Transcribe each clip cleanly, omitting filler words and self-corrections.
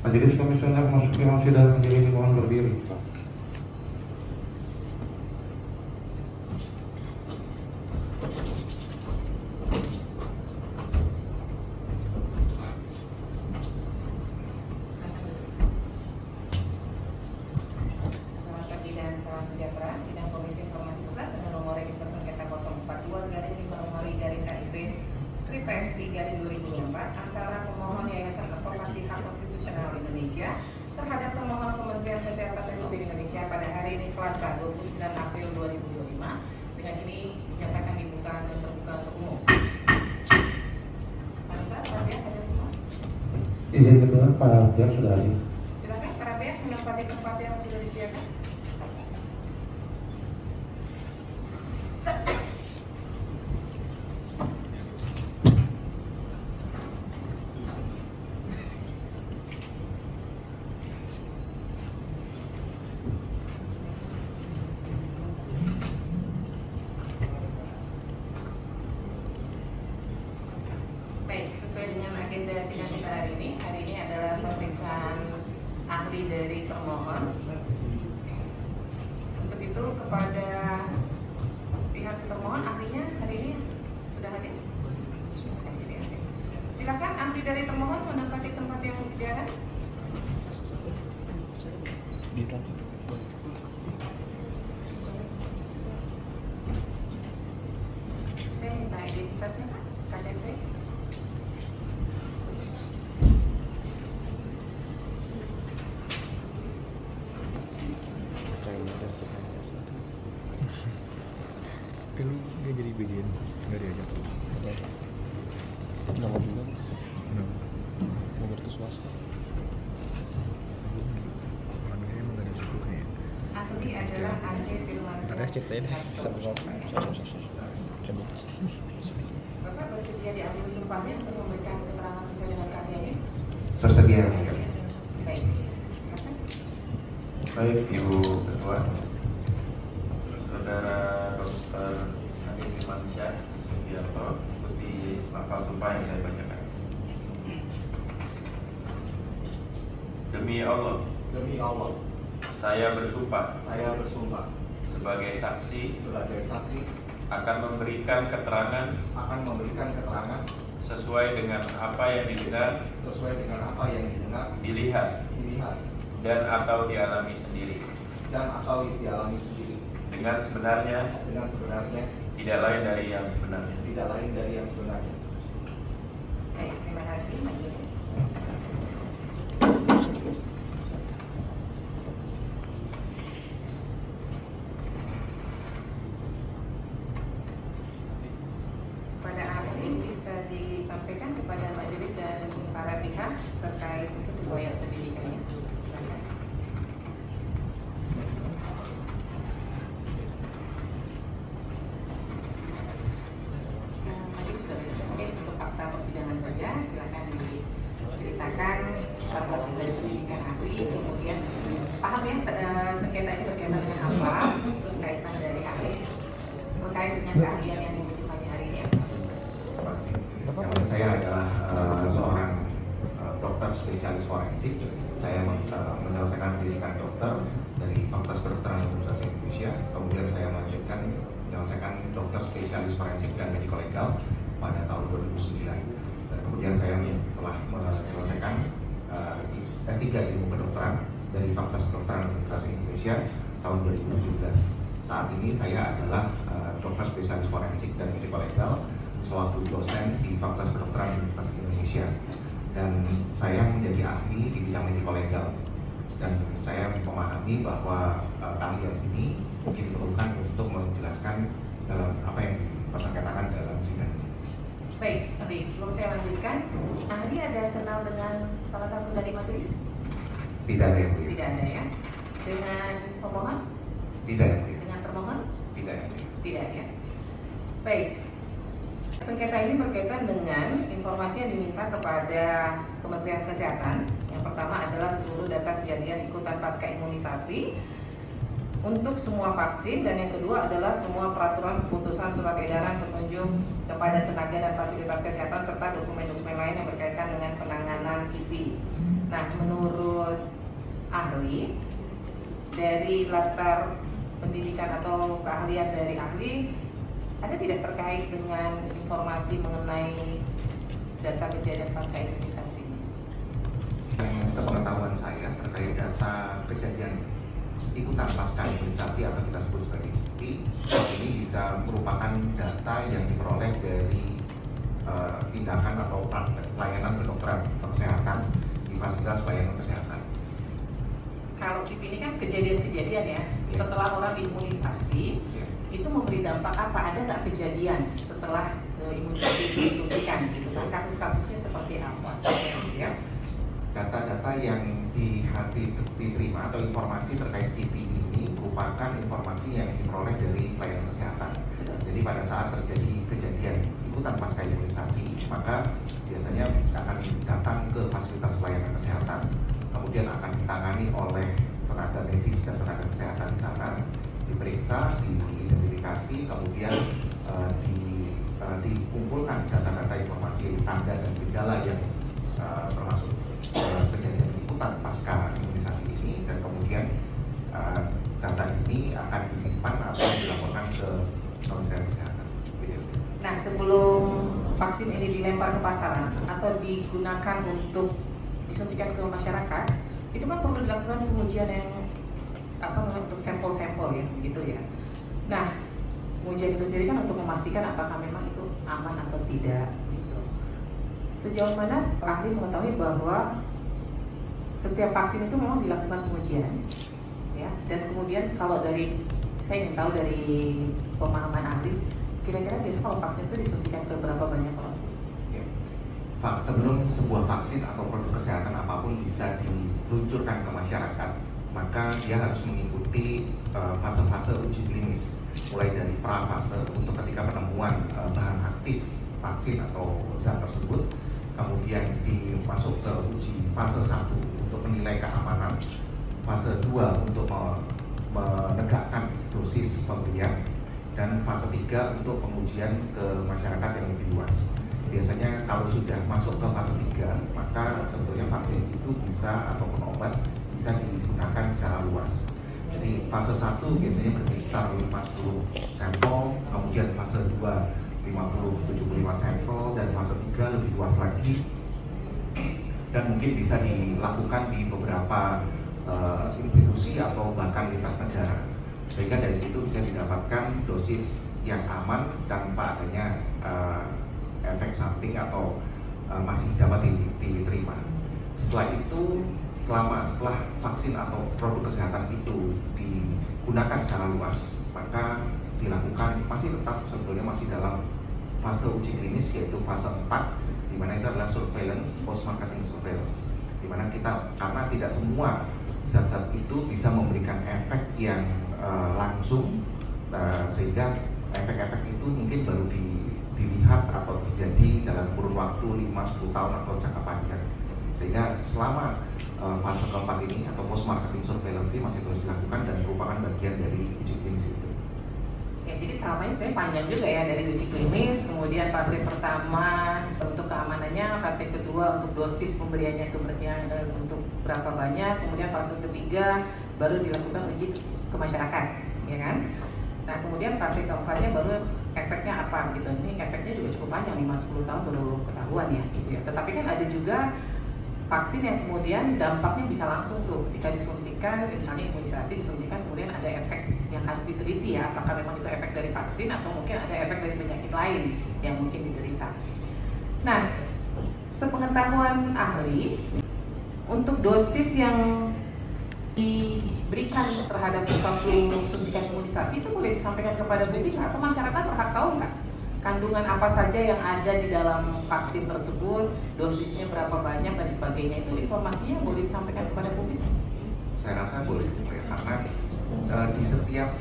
Majelis Komisioner memasuki sidang hari ini, mohon berdiri. Selamat pagi dan salam sejahtera. Sidang Komisi Informasi Pusat dengan nomor register sengketa 042-5-KIP Strip PSI-2024 antara pemohon Yayasan Advokasi Hak Konstitusional Indonesia terhadap pemohon Kementerian Kesehatan Republik Indonesia pada hari ini Selasa 29 April 2025. Dengan ini dinyatakan dibuka dan terbuka untuk umum. Panitra, para pihak hadir semua. Izin ketua, para pihak sudah hadir. Silakan para pihak menempati tempat yang sudah disediakan. Baik, sesuai dengan agenda sidang kita hari ini adalah pemeriksaan ahli dari termohon. Untuk itu kepada pihak termohon, ahlinya hari ini sudah hadir? Silakan ahli dari termohon menempati tempat yang disediakan. Saya minta identitasnya Pak, KTP. Lu dia jadi BDN nggak diajak nggak mau juga mau ke swasta orangnya emang gak ada syukurnya. Ahli adalah Ade Firmansyah. Ada ceritanya deh bisa Bapak bersedia diambil sumpahnya untuk memberikan keterangan sesuai dengan karyanya? Tersedia. Baik, silakan. Baik, Ibu Ketua, Saudara Dr. Ade Firmansyah Sugiarto, ikuti lafal sumpah yang saya bacakan. Demi Allah, saya bersumpah Saya bersumpah sebagai saksi sebagai saksi akan memberikan keterangan akan memberikan keterangan sesuai dengan apa yang didengar, sesuai dengan apa yang didengar, dilihat, dilihat, dan atau dialami sendiri dan atau dialami sendiri dengan sebenarnya, dengan sebenarnya, tidak lain dari yang sebenarnya. tidak lain dari yang sebenarnya. Baik, terima kasih majelis. Pada ahli bisa disampaikan kepada majelis dan para pihak terkait mungkin riwayat pendidikannya. Silakan. Majelis sudah mungkin untuk fakta persidangan saja, silakan diceritakan satuan dari pendidikan ahli, kemudian paham ya sengketa ini berkaitan dengan apa, terus kaitan dari ahli terkait dengan keahlian yang dibutuhkannya hari ini. Terima kasih. Yang saya adalah seorang dokter spesialis forensik. Saya menyelesaikan pendidikan dokter dari Fakultas Kedokteran Universitas Indonesia. Kemudian saya melanjutkan menyelesaikan dokter spesialis forensik dan medical legal pada tahun 2009. Dan kemudian saya telah menyelesaikan S3 ilmu kedokteran dari Fakultas Kedokteran Universitas Indonesia tahun 2017. Saat ini saya adalah dokter spesialis forensik dan medical legal selaku dosen di Fakultas Kedokteran Universitas Indonesia, dan saya menjadi ahli di bidang medical legal, dan saya memahami bahwa keahlian ini mungkin diperlukan untuk menjelaskan dalam apa yang dipersengketakan dalam sidang ini. Baik, nanti sebelum saya lanjutkan, ahli ada kenal dengan salah satu dari majelis? Tidak ada yang mulia. Tidak ada ya. Dengan pemohon? Tidak yang mulia. Dengan termohon? Tidak yang mulia. Tidak ya. Baik. Sengketa ini berkaitan dengan informasi yang diminta kepada Kementerian Kesehatan. Yang pertama adalah seluruh data kejadian ikutan pasca imunisasi untuk semua vaksin, dan yang kedua adalah semua peraturan, keputusan, surat edaran, petunjuk kepada tenaga dan fasilitas kesehatan serta dokumen-dokumen lain yang berkaitan dengan penanganan KIPI. Nah, menurut ahli, dari latar pendidikan atau keahlian dari ahli, ada tidak terkait dengan informasi mengenai data kejadian pasca imunisasi? Sepengetahuan saya terkait data kejadian ikutan pasca imunisasi atau kita sebut sebagai KIPI, ini bisa merupakan data yang diperoleh dari tindakan atau praktek pelayanan kedokteran atau kesehatan di fasilitas pelayanan kesehatan. Kalau KIPI ini kan kejadian-kejadian ya, setelah orang diimunisasi, itu memberi dampak apa? Ada nggak kejadian setelah imunisasi itu disuntikan gitu kan? Kasus-kasusnya seperti apa? Ya. Data-data yang diterima atau informasi terkait KIPI ini merupakan informasi yang diperoleh dari pelayanan kesehatan. Jadi pada saat terjadi kejadian ikutan pasca imunisasi, maka biasanya akan datang ke fasilitas pelayanan kesehatan, kemudian akan ditangani oleh tenaga medis dan tenaga kesehatan di sana, diperiksa, diidentifikasi, kemudian dikumpulkan data-data informasi tanda dan gejala yang termasuk kejadian ikutan pasca imunisasi ini, dan kemudian data ini akan disimpan atau dilaporkan ke Kementerian Kesehatan. Nah, sebelum vaksin ini dilempar ke pasaran atau digunakan untuk disuntikan ke masyarakat, itu kan perlu dilakukan pengujian yang untuk sampel-sampel ya, gitu ya. Nah, pengujian itu sendiri kan untuk memastikan apakah memang itu aman atau tidak. Gitu. Sejauh mana ahli mengetahui bahwa setiap vaksin itu memang dilakukan pengujian, ya. Dan kemudian kalau saya ingin tahu dari pemahaman ahli, kira-kira biasa kalau vaksin itu disuntikan ke berapa banyak orang sih? Sebelum sebuah vaksin atau produk kesehatan apapun bisa diluncurkan ke masyarakat, maka dia harus mengikuti fase-fase uji klinis, mulai dari prafase untuk ketika penemuan bahan aktif vaksin atau zat tersebut, kemudian dimasuk ke uji fase 1 untuk menilai keamanan, fase 2 untuk menegakkan dosis pemberian, dan fase 3 untuk pengujian ke masyarakat yang lebih luas. Biasanya kalau sudah masuk ke fase 3, maka sebetulnya vaksin itu bisa ataupun obat bisa digunakan secara luas. Jadi fase 1 biasanya berkisar 50 sampel, kemudian fase 2 50-75 sampel, dan fase 3 lebih luas lagi, dan mungkin bisa dilakukan di beberapa institusi atau bahkan lintas negara, sehingga dari situ bisa didapatkan dosis yang aman tanpa adanya efek samping atau masih dapat diterima. Setelah itu, setelah vaksin atau produk kesehatan itu digunakan secara luas, maka dilakukan tetap sebetulnya masih dalam fase uji klinis, yaitu fase 4, di mana itu adalah surveillance, post marketing surveillance, di mana karena tidak semua zat-zat itu bisa memberikan efek yang langsung, sehingga efek-efek itu mungkin baru dilihat atau terjadi dalam kurun waktu 5-10 tahun atau jangka panjang, sehingga selama fase keempat ini atau post marketing surveillance ini masih terus dilakukan dan merupakan bagian dari uji klinis itu. Ya, jadi tahapannya sebenarnya panjang juga ya, dari uji klinis, kemudian fase pertama untuk keamanannya, fase kedua untuk dosis pemberiannya untuk berapa banyak, kemudian fase ketiga baru dilakukan uji ke masyarakat, ya kan? Nah, kemudian fase keempatnya baru efeknya apa gitu. Ini efeknya juga cukup panjang, 5-10 tahun baru ketahuan ya, gitu ya. Tetapi kan ada juga vaksin yang kemudian dampaknya bisa langsung tuh ketika disuntikan, misalnya imunisasi disuntikan, kemudian ada efek yang harus diteliti ya, apakah memang itu efek dari vaksin atau mungkin ada efek dari penyakit lain yang mungkin diderita. Nah, sepengetahuan ahli, untuk dosis yang diberikan terhadap suatu suntikan imunisasi itu boleh disampaikan kepada publik atau masyarakat berhak tahu nggak kandungan apa saja yang ada di dalam vaksin tersebut, dosisnya berapa banyak dan sebagainya, itu informasinya boleh disampaikan kepada publik? Saya rasa boleh, karena di setiap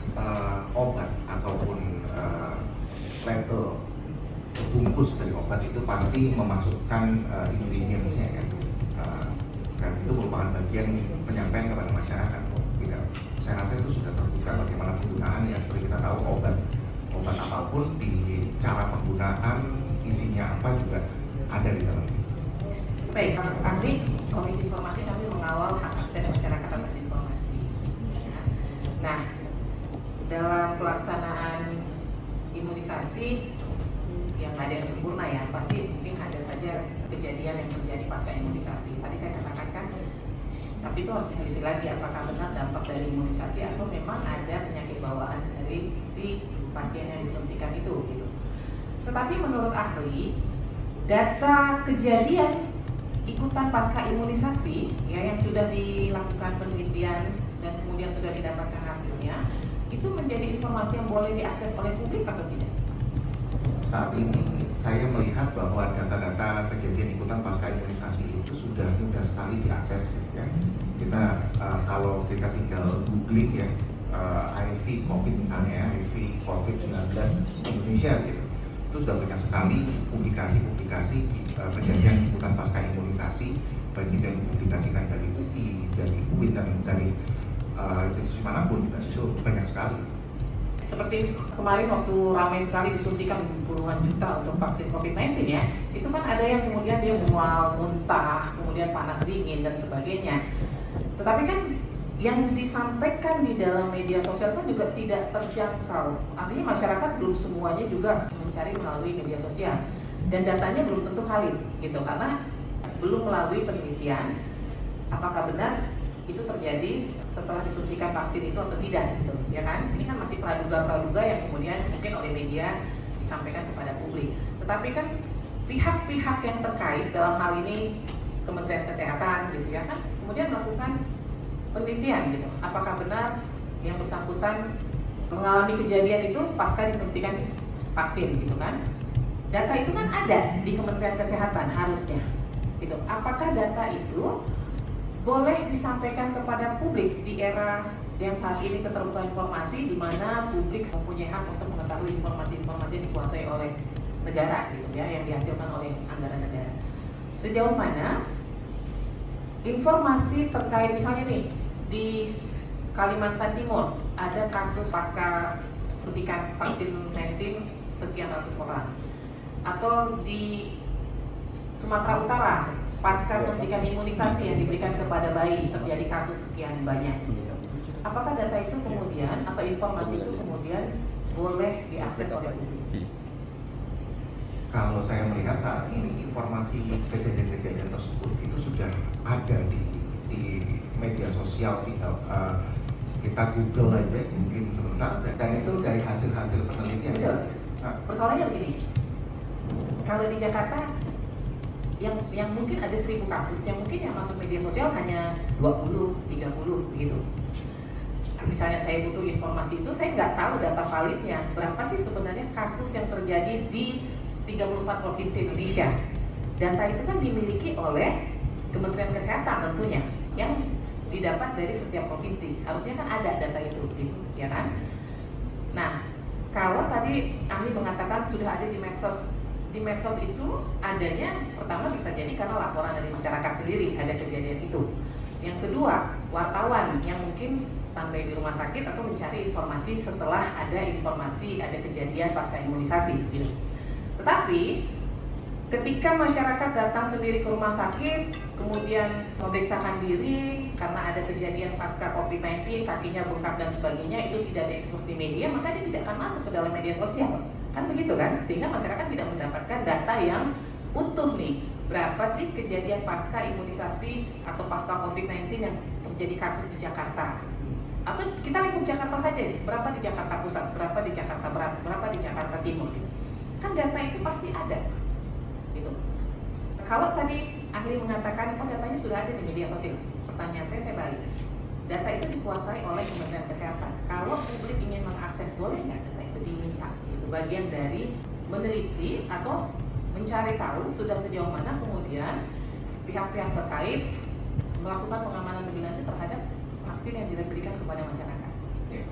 obat ataupun label bungkus dari obat itu pasti memasukkan ingredients-nya ya, dan itu merupakan bagian penyampaian kepada masyarakat. Saya rasa itu sudah terbuka bagaimana penggunaannya. Seperti kita tahu obat apapun, di cara penggunaan isinya apa juga ada di dalam situ. Baik, ahli Komisi Informasi kami mengawal hak akses masyarakat atas informasi. Nah, dalam pelaksanaan imunisasi yang ada yang sempurna ya, pasti mungkin ada saja kejadian yang terjadi pasca imunisasi. Tadi saya katakan kan, tapi itu harus diteliti lagi apakah benar dampak dari imunisasi atau memang ada penyakit bawaan dari si pasien yang disuntikan itu. Gitu. Tetapi menurut ahli, data kejadian ikutan pasca imunisasi ya yang sudah dilakukan penelitian dan kemudian sudah didapatkan hasilnya itu menjadi informasi yang boleh diakses oleh publik atau tidak? Saat ini saya melihat bahwa data-data kejadian ikutan pasca imunisasi itu sudah mudah sekali diakses gitu ya. Kita kalau kita tinggal googling ya HIV COVID misalnya ya, HIV COVID-19 Indonesia gitu, itu sudah banyak sekali publikasi-publikasi kejadian ikutan pasca imunisasi, baik itu yang dipublikasikan dari UI, dari UIN dan dari institusi manapun, dan itu banyak sekali. Seperti kemarin waktu ramai sekali disuntikan puluhan juta untuk vaksin COVID-19 ya, itu kan ada yang kemudian dia mual, muntah, kemudian panas dingin dan sebagainya. Tetapi kan yang disampaikan di dalam media sosial kan juga tidak terjangkau. Artinya masyarakat belum semuanya juga mencari melalui media sosial dan datanya belum tentu valid gitu karena belum melalui penelitian apakah benar itu terjadi setelah disuntikan vaksin itu atau tidak gitu ya kan. Ini kan masih praduga yang kemudian mungkin oleh media disampaikan kepada publik. Tetapi kan pihak-pihak yang terkait dalam hal ini Kementerian Kesehatan gitu ya kan kemudian melakukan penelitian gitu. Apakah benar yang bersangkutan mengalami kejadian itu pasca disuntikan vaksin gitu kan? Data itu kan ada di Kementerian Kesehatan harusnya gitu. Apakah data itu boleh disampaikan kepada publik di era yang saat ini keterbukaan informasi di mana publik mempunyai hak untuk mengetahui informasi-informasi yang dikuasai oleh negara gitu ya, yang dihasilkan oleh anggaran negara. Sejauh mana informasi terkait misalnya nih di Kalimantan Timur ada kasus pasca suntikan vaksin 19 sekian ratus orang, atau di Sumatera Utara pasca suntikan imunisasi yang diberikan kepada bayi terjadi kasus sekian banyak. Apakah data itu kemudian atau informasi itu kemudian boleh diakses oleh publik? Kalau saya melihat saat ini informasi kejadian-kejadian tersebut itu sudah ada di media sosial, kita Google aja mungkin sebentar dan itu dari hasil-hasil penelitian. Betul. Persoalannya begini, kalau di Jakarta yang mungkin ada 1000 kasus, yang mungkin yang masuk media sosial hanya 20, 30 begitu. Misalnya saya butuh informasi itu, saya nggak tahu data validnya berapa sih sebenarnya kasus yang terjadi di 34 provinsi Indonesia. Data itu kan dimiliki oleh Kementerian Kesehatan tentunya, yang didapat dari setiap provinsi. Harusnya kan ada data itu, gitu, ya kan? Nah, kalau tadi ahli mengatakan sudah ada di medsos itu adanya pertama bisa jadi karena laporan dari masyarakat sendiri ada kejadian itu. Yang kedua, wartawan yang mungkin standby di rumah sakit atau mencari informasi setelah ada informasi ada kejadian pasca imunisasi gitu. Tetapi ketika masyarakat datang sendiri ke rumah sakit kemudian memeriksakan diri karena ada kejadian pasca COVID-19, kakinya bengkak dan sebagainya, itu tidak diekspos di media, maka dia tidak akan masuk ke dalam media sosial. Kan begitu kan? Sehingga masyarakat tidak mendapatkan data yang utuh nih. Berapa sih kejadian pasca imunisasi atau pasca COVID-19 yang terjadi kasus di Jakarta? Atau kita lingkup Jakarta saja, berapa di Jakarta Pusat, berapa di Jakarta Barat, berapa di Jakarta Timur? Kan data itu pasti ada. Gitu. Kalau tadi ahli mengatakan, oh datanya sudah ada di media sosial. Pertanyaan saya balik. Data itu dikuasai oleh Kementerian Kesehatan. Kalau publik ingin mengakses, boleh nggak data itu diminta? Gitu. Bagian dari meneliti atau mencari tahu sudah sejauh mana kemudian pihak-pihak terkait melakukan pengamanan lebih lanjut terhadap vaksin yang diberikan kepada masyarakat. Ya.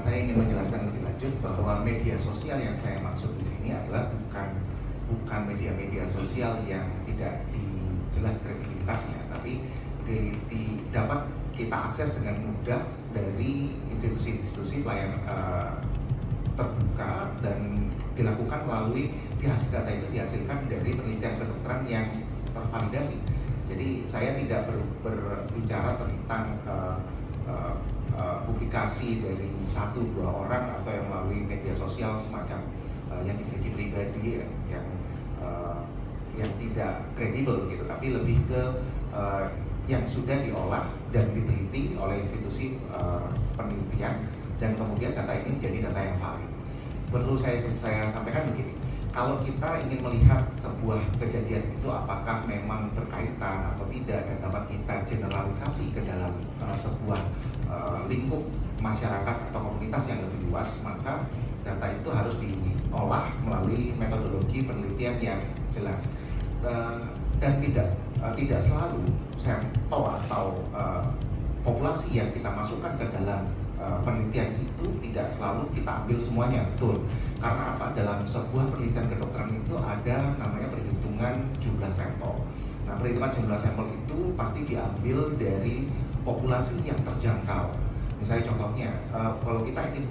Saya ingin menjelaskan lebih lanjut bahwa media sosial yang saya maksud di sini adalah bukan media-media sosial yang tidak dijelas kredibilitasnya, tapi dapat kita akses dengan mudah dari institusi-institusi pelayanan terbuka dan dilakukan melalui hasil data itu dihasilkan dari penelitian kedokteran yang tervalidasi. Jadi saya tidak berbicara tentang publikasi dari 1-2 orang atau yang melalui media sosial semacam yang dimiliki pribadi yang tidak kredibel gitu, tapi lebih ke yang sudah diolah dan diteliti oleh institusi penelitian, dan kemudian data ini menjadi data yang valid. Perlu saya sampaikan begini, kalau kita ingin melihat sebuah kejadian itu apakah memang berkaitan atau tidak dan dapat kita generalisasi ke dalam sebuah lingkup masyarakat atau komunitas yang lebih luas, maka data itu harus diolah melalui metodologi penelitian yang jelas, dan tidak selalu sampel atau populasi yang kita masukkan ke dalam penelitian itu tidak selalu kita ambil semuanya, betul. Karena apa? Dalam sebuah penelitian kedokteran itu ada namanya perhitungan jumlah sampel. Nah, perhitungan jumlah sampel itu pasti diambil dari populasi yang terjangkau. Misalnya contohnya, kalau kita ingin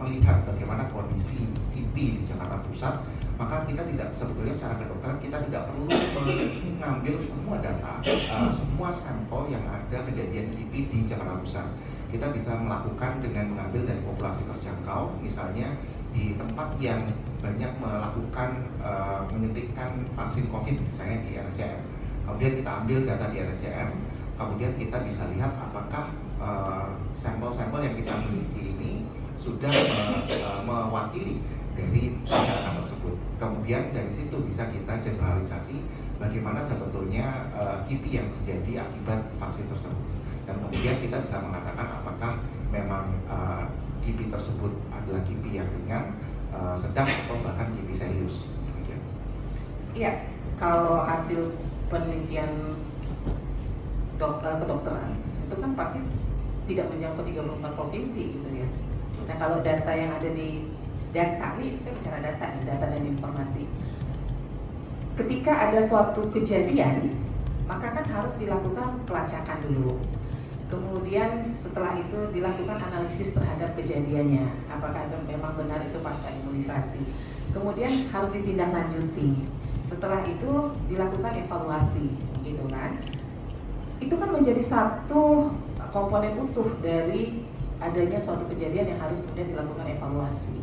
melihat bagaimana kondisi TB di Jakarta Pusat, maka kita sebetulnya secara kedokteran kita tidak perlu mengambil semua data, semua sampel yang ada kejadian TB di Jakarta Pusat. Kita bisa melakukan dengan mengambil dari populasi terjangkau, misalnya di tempat yang banyak melakukan menyuntikkan vaksin COVID, misalnya di RSCM. Kemudian kita ambil data di RSCM, kemudian kita bisa lihat apakah sampel-sampel yang kita miliki ini sudah mewakili dari masyarakat tersebut. Kemudian dari situ bisa kita generalisasi bagaimana sebetulnya KIPI yang terjadi akibat vaksin tersebut. Dan kemudian kita bisa mengatakan apakah memang KIPI tersebut adalah KIPI yang ringan, sedang, atau bahkan KIPI serius. Iya, kalau hasil penelitian kedokteran itu kan pasti tidak menjangkau 34 provinsi gitu ya. Nah, kalau data yang ada di data, nih kita bicara data nih, data dan informasi. Ketika ada suatu kejadian, maka kan harus dilakukan pelacakan dulu. Kemudian setelah itu dilakukan analisis terhadap kejadiannya, apakah memang benar itu pasca imunisasi. Kemudian harus ditindaklanjuti. Setelah itu dilakukan evaluasi, gitu kan? Itu kan menjadi satu komponen utuh dari adanya suatu kejadian yang harus kemudian dilakukan evaluasi.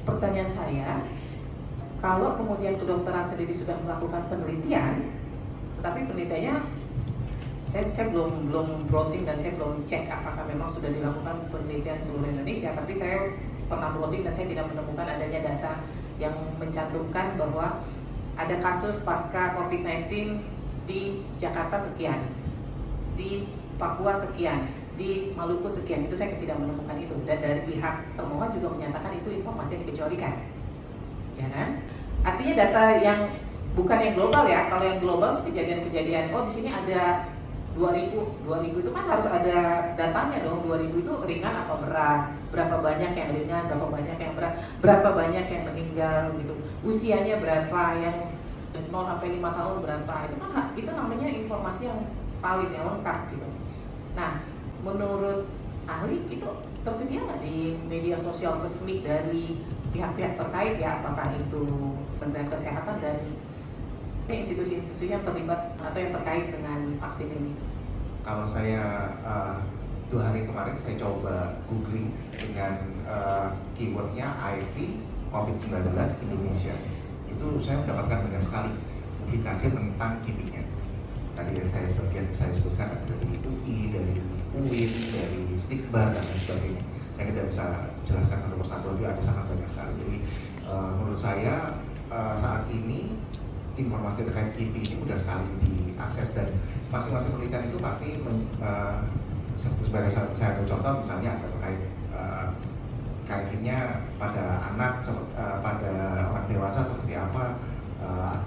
Pertanyaan saya, kalau kemudian kedokteran sendiri sudah melakukan penelitian, tetapi penelitiannya saya belum browsing dan saya belum cek apakah memang sudah dilakukan penelitian seluruh Indonesia, tapi saya pernah browsing dan saya tidak menemukan adanya data yang mencantumkan bahwa ada kasus pasca COVID-19 di Jakarta sekian, di Papua sekian, di Maluku sekian. Itu saya tidak menemukan itu, dan dari pihak termohon juga menyatakan itu informasi yang dikecualikan, ya kan? Artinya data yang bukan yang global ya. Kalau yang global kejadian-kejadian, oh di sini ada 2000 itu kan harus ada datanya dong. 2000 itu ringan apa berat, berapa banyak yang ringan, berapa banyak yang berat, berapa banyak yang meninggal gitu, usianya berapa, yang 0 sampai 5 tahun berapa. Itu namanya informasi yang valid, yang lengkap gitu. Nah, menurut ahli itu tersedia nggak di media sosial resmi dari pihak-pihak terkait ya, apakah itu Kementerian Kesehatan dan institusi-institusi yang terlibat atau yang terkait dengan vaksin ini? Kalau saya 2 hari kemarin saya coba googling dengan keywordnya IV COVID-19 Indonesia, itu saya mendapatkan banyak sekali publikasi tentang KIPI-nya. Tadi saya sebutkan ada dari UI, dari UIN, dari Stikbar dan lain sebagainya. Saya tidak bisa jelaskan satu persatu, tapi ada sangat banyak sekali. Jadi menurut saya saat ini informasi terkait KIPI ini mudah sekali diakses, dan masing-masing penelitian itu pasti sebagai satu contoh misalnya ada terkait HIV-nya pada anak, pada orang dewasa seperti apa,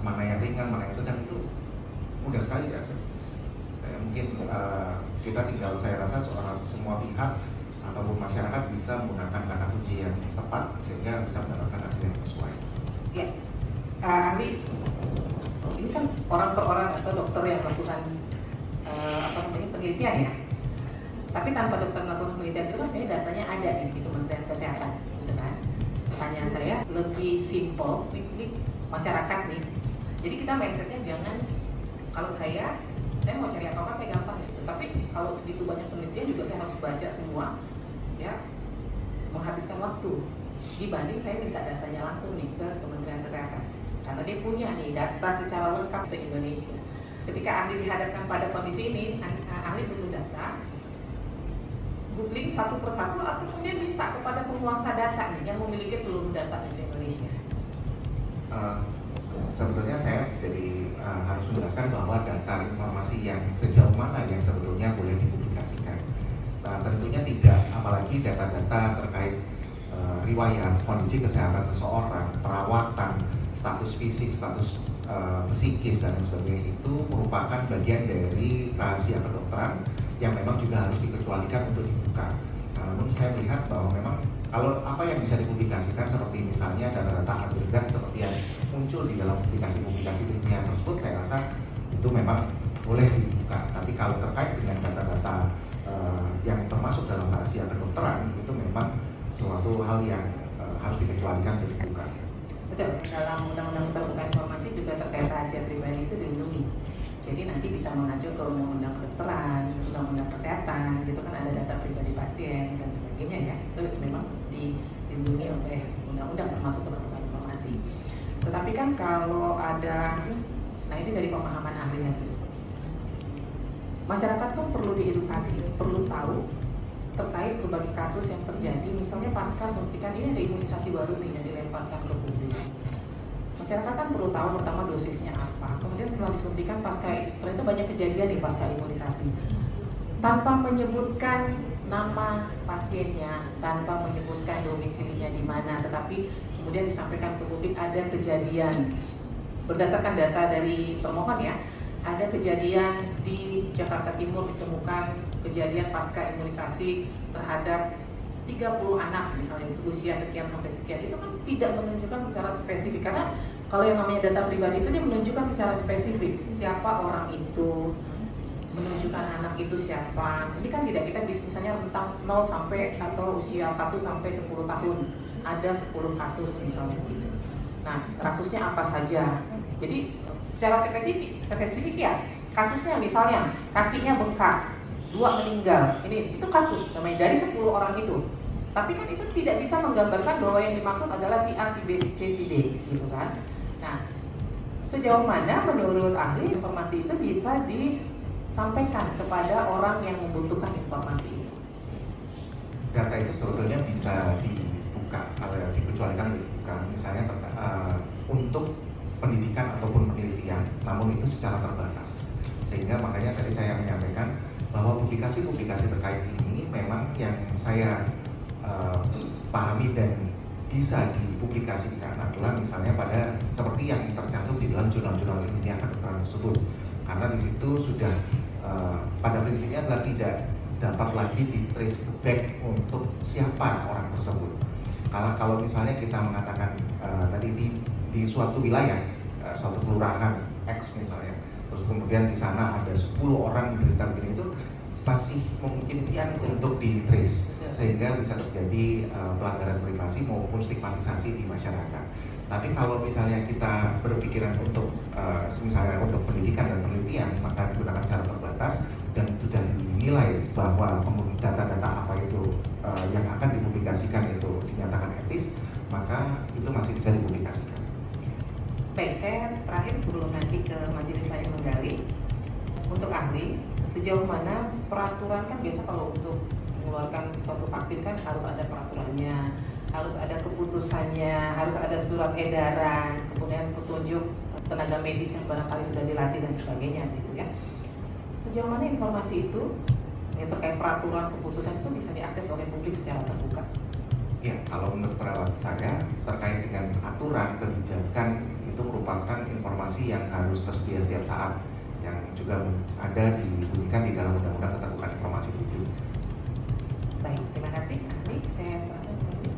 mana yang ringan, mana yang sedang, itu mudah sekali diakses. Mungkin kita tinggal, saya rasa semua pihak ataupun masyarakat bisa menggunakan kata kunci yang tepat sehingga bisa mendapatkan hasil yang sesuai. Ya, ahli, ini kan orang per orang atau dokter yang melakukan penelitian ya. Tapi tanpa dokter melakukan penelitian itu kan sebenarnya datanya ada di Kementerian Kesehatan, gitu kan? Pertanyaan saya lebih simpel, ini masyarakat nih Jadi kita mindsetnya jangan, kalau saya mau cari apa-apa saya gampang gitu. Tapi kalau segitu banyak penelitian juga saya harus baca semua, ya, menghabiskan waktu. Dibanding saya minta datanya langsung nih ke Kementerian Kesehatan, karena dia punya nih data secara lengkap se-Indonesia. Ketika ahli dihadapkan pada kondisi ini, ahli butuh data, googling satu persatu atau kemudian minta kepada penguasa data nih yang memiliki seluruh data di se-Indonesia. Sebetulnya saya jadi harus menjelaskan bahwa data informasi yang sejauh mana yang sebetulnya boleh dipublikasikan. Tentunya tidak, apalagi data-data terkait riwayat, kondisi kesehatan seseorang, perawatan, status fisik, status psikis dan lain sebagainya itu merupakan bagian dari rahasia kedokteran yang memang juga harus dikecualikan untuk dibuka. Namun saya melihat bahwa memang kalau apa yang bisa dipublikasikan seperti misalnya data-data agregat seperti yang muncul di dalam publikasi-publikasi ilmiah tersebut, saya rasa itu memang boleh dibuka. Tapi kalau terkait dengan data-data yang termasuk dalam rahasia kedokteran, itu memang suatu hal yang harus dikecualikan untuk dibuka. Betul, dalam Undang-Undang Terbuka Informasi juga terkait rahasia pribadi itu dilindungi. Jadi nanti bisa mengacu ke Undang-Undang Kedokteran, Undang-Undang Kesehatan, gitu kan ada data pribadi pasien dan sebagainya ya. Itu memang dilindungi oleh undang-undang termasuk terbuka informasi. Tetapi kan kalau ada, nah ini dari pemahaman ahlinya gitu. Masyarakat kan perlu diedukasi, perlu tahu terkait berbagai kasus yang terjadi, misalnya pasca suntikan ini ada imunisasi baru nih yang dilemparkan ke publik. Masyarakat kan perlu tahu pertama dosisnya apa, kemudian setelah disuntikan pasca, ternyata banyak kejadian di pasca imunisasi. Tanpa menyebutkan nama pasiennya, tanpa menyebutkan domisilinya di mana, tetapi kemudian disampaikan ke publik ada kejadian berdasarkan data dari termohon ya, ada kejadian di Jakarta Timur ditemukan kejadian pasca imunisasi terhadap 30 anak misalnya usia sekian sampai sekian, itu kan tidak menunjukkan secara spesifik, karena kalau yang namanya data pribadi itu dia menunjukkan secara spesifik siapa orang itu, menunjukkan anak itu siapa. Ini kan tidak, kita bisa misalnya rentang 0 sampai atau usia 1 sampai 10 tahun ada 10 kasus misalnya gitu. Nah, kasusnya apa saja. Jadi secara spesifik ya, kasusnya misalnya kakinya bengkak, 2 meninggal, ini itu kasus namanya dari 10 orang itu. Tapi kan itu tidak bisa menggambarkan bahwa yang dimaksud adalah si A, si B, si C, si D, gitu kan. Nah, sejauh mana menurut ahli informasi itu bisa disampaikan kepada orang yang membutuhkan informasi itu? Data itu sebetulnya bisa dibuka, kalau dikecualikan dibuka, misalnya untuk pendidikan ataupun penelitian, namun itu secara terbatas. Sehingga makanya tadi saya menyampaikan bahwa publikasi-publikasi terkait ini memang yang saya pahami dan bisa dipublikasikan adalah misalnya pada seperti yang tercantum di dalam jurnal-jurnal ilmiah kedokteran tersebut, karena di situ sudah pada prinsipnya adalah tidak dapat lagi di trace back untuk siapa orang tersebut. Kalau misalnya kita mengatakan tadi di suatu wilayah, suatu kelurahan X misalnya, terus kemudian di sana ada 10 orang menderita begini, itu masih memungkinkan untuk di trace sehingga bisa terjadi pelanggaran privasi maupun stigmatisasi di masyarakat. Tapi kalau misalnya kita berpikiran untuk misalnya untuk pendidikan dan penelitian, maka digunakan secara terbatas dan sudah dinilai bahwa data-data apa itu yang akan dipublikasikan itu dinyatakan etis, maka itu masih bisa dipublikasikan. Baik, saya terakhir sebelum nanti ke majelis lain menggali, untuk ahli, sejauh mana peraturan kan biasa kalau untuk mengeluarkan suatu vaksin kan harus ada peraturannya, harus ada keputusannya, harus ada surat edaran, kemudian petunjuk tenaga medis yang barangkali sudah dilatih dan sebagainya gitu ya. Sejauh mana informasi itu yang terkait peraturan keputusan itu bisa diakses oleh publik secara terbuka? Ya, kalau menurut pendapat saya terkait dengan aturan kebijakan itu merupakan informasi yang harus tersedia setiap saat, yang juga ada dibunyikan di dalam Undang-Undang Keterbukaan Informasi Publik. Baik, terima kasih. Ahli, saya serahkan ke majelis.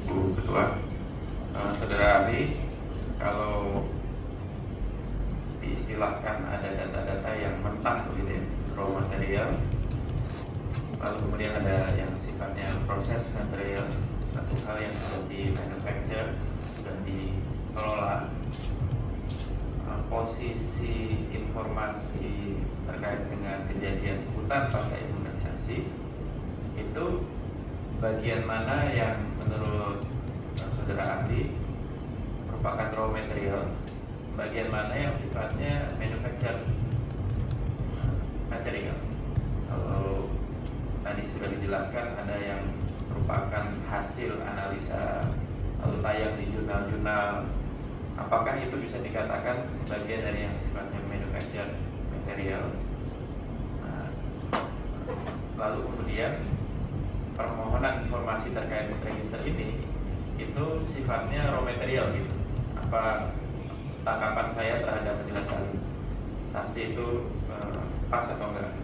Bu Ketua, Saudara ahli, kalau diistilahkan ada data-data yang mentah begitu ya, raw material, lalu kemudian ada yang sifatnya proses material, satu hal yang sudah di manufacture, sudah dikelola. Posisi informasi terkait dengan kejadian ikutan pasca imunisasi itu bagian mana yang menurut saudara ahli merupakan raw material, bagian mana yang sifatnya manufacture material. Kalau tadi sudah dijelaskan ada yang merupakan hasil analisa lalu tayang di jurnal-jurnal, apakah itu bisa dikatakan bagian dari yang sifatnya manufacture material? Nah, lalu kemudian permohonan informasi terkait register ini itu sifatnya raw material gitu. Apa tanggapan saya terhadap penjelasan saksi itu pas atau enggak?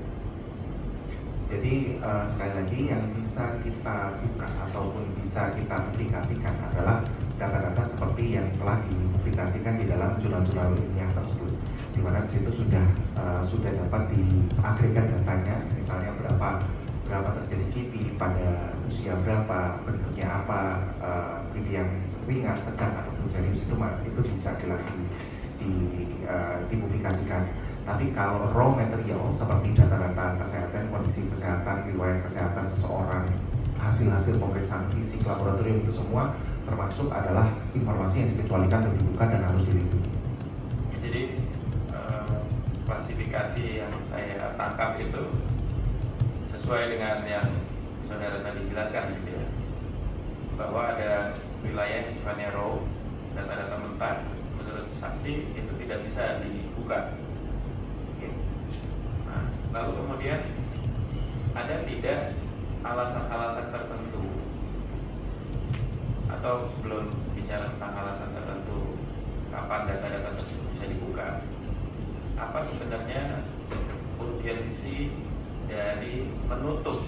Jadi sekali lagi yang bisa kita buka ataupun bisa kita publikasikan adalah data-data seperti yang telah dipublikasikan di dalam jurnal-jurnal ilmiah tersebut, di mana di situ sudah dapat diagregat datanya, misalnya berapa terjadi KIPI pada usia berapa, bentuknya apa, KIPI yang ringan, sedang ataupun serius itu bisa dipublikasikan. Tapi kalau raw material seperti data-data kesehatan, kondisi kesehatan, riwayat kesehatan seseorang, hasil-hasil pemeriksaan fisik, laboratorium, itu semua termasuk adalah informasi yang dikecualikan dan dibuka dan harus dilindungi. Jadi klasifikasi yang saya tangkap itu sesuai dengan yang saudara tadi jelaskan gitu ya, bahwa ada wilayah yang sifatnya raw, data-data mentah, menurut saksi itu tidak bisa dibuka. Nah, lalu kemudian ada tidak alasan-alasan tertentu, atau sebelum bicara tentang alasan tertentu kapan data-data tersebut bisa dibuka, apa sebenarnya urgensi dari menutup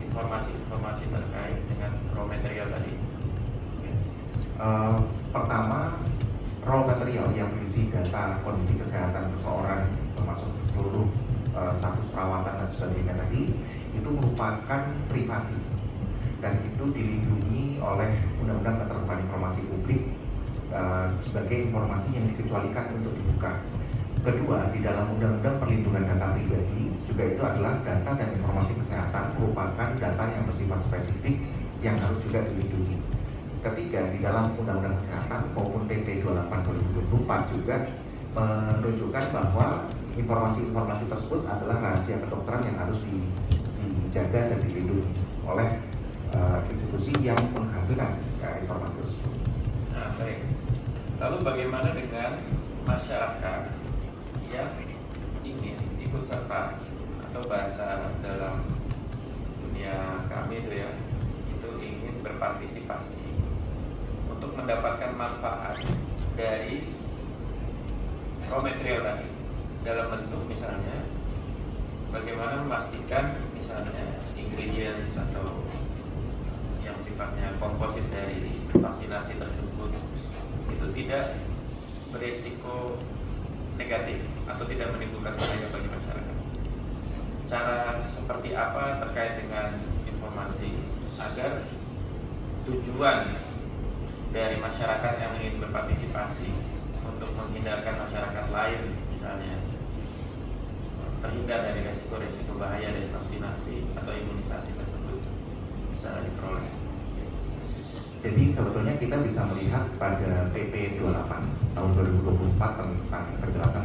informasi-informasi terkait dengan raw material tadi? Pertama, raw material yang berisi data kondisi kesehatan seseorang, termasuk seluruh status perawatan dan sebagainya tadi, itu merupakan privasi dan itu dilindungi oleh Undang-Undang Keterbukaan Informasi Publik sebagai informasi yang dikecualikan untuk dibuka. Kedua, di dalam Undang-Undang Perlindungan Data Pribadi juga itu adalah data dan informasi kesehatan merupakan data yang bersifat spesifik yang harus juga dilindungi. Ketiga, di dalam Undang-Undang Kesehatan maupun PP 28/2024 juga menunjukkan bahwa informasi-informasi tersebut adalah rahasia kedokteran yang harus dijaga dan dilindungi oleh institusi yang menghasilkan informasi tersebut. Nah, baik. Lalu bagaimana dengan masyarakat yang ingin ikut serta, atau bahasa dalam dunia kami itu ya, itu ingin berpartisipasi untuk mendapatkan manfaat dari raw material tadi, dalam bentuk misalnya bagaimana memastikan misalnya ingredients atau yang sifatnya komposit dari vaksinasi tersebut itu tidak beresiko negatif atau tidak menimbulkan bahaya bagi masyarakat. Cara seperti apa terkait dengan informasi agar tujuan dari masyarakat yang ingin berpartisipasi untuk menghindarkan masyarakat lain misalnya terhindar dari resiko-resiko bahaya dari vaksinasi atau imunisasi tersebut bisa diperoleh. Jadi sebetulnya kita bisa melihat pada PP 28 tahun 2024 tentang penjelasan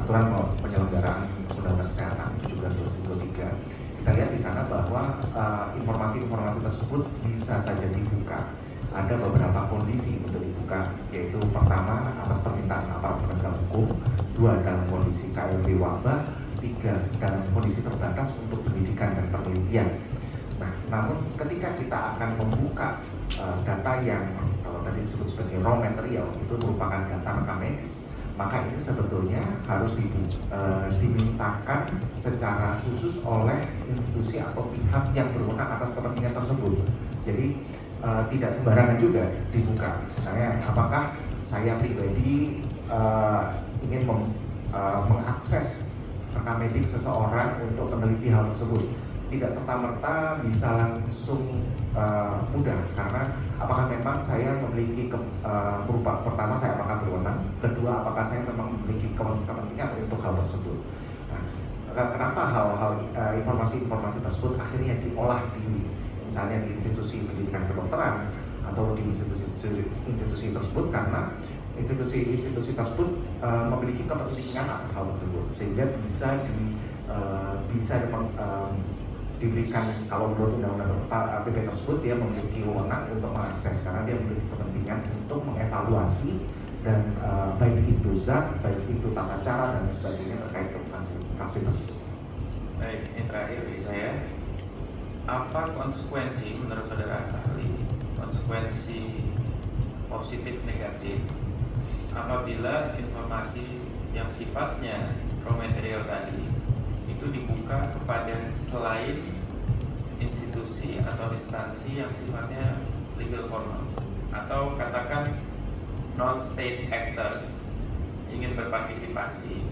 aturan penyelenggaraan Undang-Undang Kesehatan 17/2023. Kita lihat di sana bahwa informasi-informasi tersebut bisa saja dibuka. Ada beberapa kondisi untuk dibuka, yaitu pertama atas permintaan aparat penegak hukum, dua dalam kondisi KLB wabah, tiga dalam kondisi terbatas untuk pendidikan dan penelitian. Nah, namun ketika kita akan membuka data yang kalau tadi disebut sebagai raw material itu merupakan data rekam medis, maka ini sebetulnya harus dimintakan secara khusus oleh institusi atau pihak yang berwenang atas kepentingan tersebut. Jadi tidak sembarangan juga dibuka. Misalnya, apakah saya pribadi ingin mengakses rekam medik seseorang untuk meneliti hal tersebut? tidak serta-merta bisa langsung mudah, karena apakah memang saya memiliki pertama saya apakah berwenang, kedua apakah saya memang memiliki kepentingan untuk hal tersebut. Nah, kenapa hal-hal informasi-informasi tersebut akhirnya diolah di misalnya di institusi pendidikan kedokteran atau di institusi tersebut, karena institusi tersebut memiliki kepentingan atas hal tersebut, sehingga bisa diberikan, kalau menurut undang-undang PP tersebut, dia memiliki wewenang untuk mengakses karena dia memiliki kepentingan untuk mengevaluasi dan baik itu zat, baik itu tata cara dan sebagainya terkait dengan vaksin tersebut. Baik, ini terakhir bagi saya. Apa konsekuensi menurut saudara ahli, konsekuensi positif negatif apabila informasi yang sifatnya raw material tadi itu dibuka kepada selain institusi atau instansi yang sifatnya legal formal, atau katakan non-state actors ingin berpartisipasi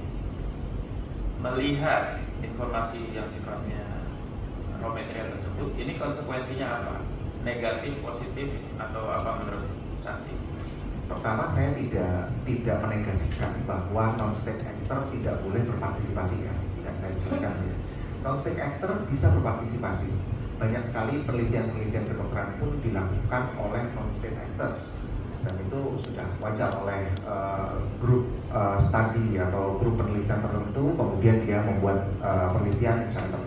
melihat informasi yang sifatnya raw material tersebut, ini konsekuensinya apa? Negatif, positif, atau apa menurut saksi? Pertama, saya tidak menegasikan bahwa non-state actor tidak boleh berpartisipasi, ya. Tidak, saya jelaskan ya. Non-state actor bisa berpartisipasi. Banyak sekali penelitian-penelitian kedokteran pun dilakukan oleh non-state actors, dan itu sudah wajar oleh grup studi atau grup penelitian tertentu. Kemudian dia membuat penelitian misalnya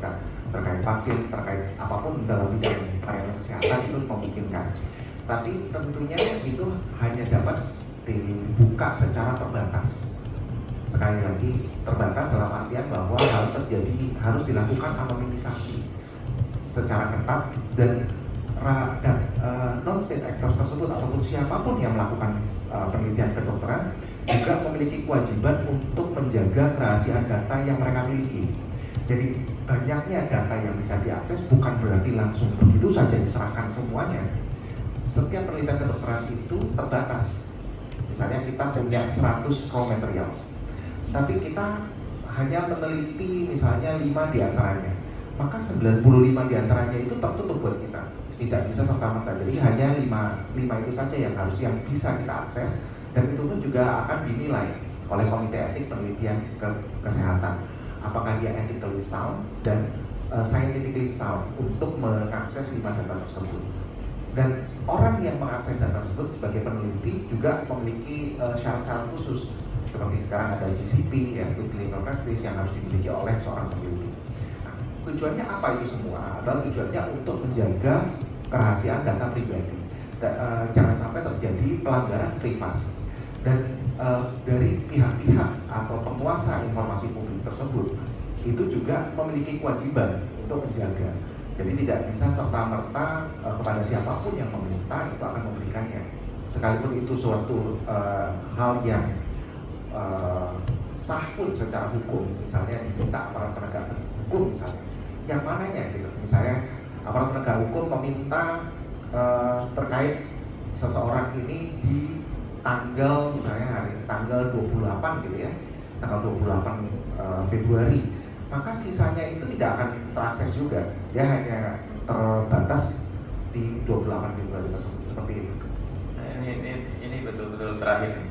terkait vaksin, terkait apapun dalam bidang pelayanan kesehatan, itu memungkinkan. Tapi tentunya itu hanya dapat dibuka secara terbatas. Sekali lagi, terbatas dalam artian bahwa harus dilakukan anonimisasi secara ketat, dan non-state actors tersebut ataupun siapapun yang melakukan penelitian kedokteran juga memiliki kewajiban untuk menjaga kerahasiaan data yang mereka miliki. Jadi banyaknya data yang bisa diakses bukan berarti langsung begitu saja diserahkan semuanya. Setiap penelitian kedokteran itu terbatas. Misalnya kita punya 100 raw materials, tapi kita hanya meneliti misalnya 5 diantaranya, maka 95 diantaranya itu tertutup buat kita. Tidak bisa serta-merta, jadi hanya 5 itu saja yang bisa kita akses, dan itu pun juga akan dinilai oleh Komite Etik Penelitian Kesehatan. Apakah dia ethically sound dan scientifically sound untuk mengakses 5 data tersebut. Dan orang yang mengakses data tersebut sebagai peneliti juga memiliki syarat-syarat khusus, seperti sekarang ada GCP, ya, Good Clinical Practice, yang harus dimiliki oleh seorang peneliti. Nah, tujuannya apa itu semua? Adalah tujuannya untuk menjaga kerahasiaan data pribadi. Jangan sampai terjadi pelanggaran privasi. Dan dari pihak-pihak atau penguasa informasi publik tersebut itu juga memiliki kewajiban untuk menjaga. Jadi tidak bisa serta-merta kepada siapapun yang meminta itu akan memberikannya, sekalipun itu suatu hal yang sah pun secara hukum. Misalnya diminta aparat penegak hukum misalnya, yang mananya gitu. Misalnya aparat penegak hukum meminta terkait seseorang ini di tanggal misalnya tanggal 28 gitu ya, tanggal 28 Februari, maka sisanya itu tidak akan terakses juga. Dia hanya terbatas di 28 Februari tersebut, seperti itu. Nah, ini betul-betul terakhir.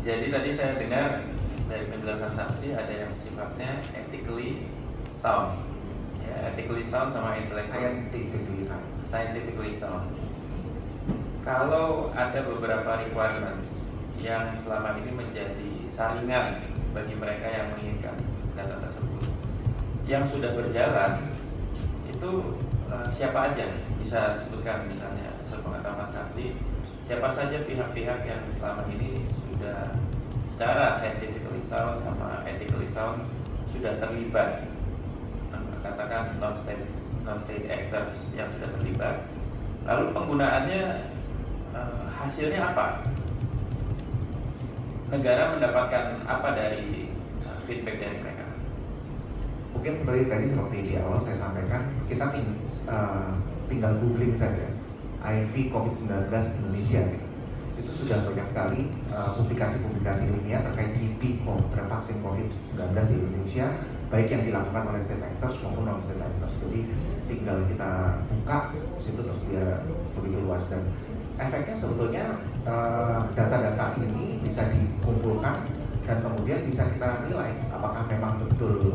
Jadi tadi saya dengar dari penjelasan saksi ada yang sifatnya ethically sound, ya, ethically sound sama intellectual scientifically sound. Kalau ada beberapa requirements yang selama ini menjadi saringan bagi mereka yang menginginkan data tersebut, yang sudah berjalan itu siapa aja bisa sebutkan, misalnya sepengetahuan saksi, siapa saja pihak-pihak yang selama ini sudah secara scientifically sound sama ethically sound sudah terlibat, katakan non-state actors yang sudah terlibat, lalu penggunaannya hasilnya apa? Negara mendapatkan apa dari feedback dari mereka? Mungkin tadi seperti di awal saya sampaikan, kita tinggal googling saja IV COVID-19 Indonesia gitu. itu sudah banyak sekali publikasi-publikasi ilmiah terkait kipi vaksin COVID-19 di Indonesia, baik yang dilakukan oleh state actors maupun non state actors. Jadi tinggal kita buka situ tersedia begitu luas, dan efeknya sebetulnya data-data ini bisa dikumpulkan dan kemudian bisa kita nilai apakah memang betul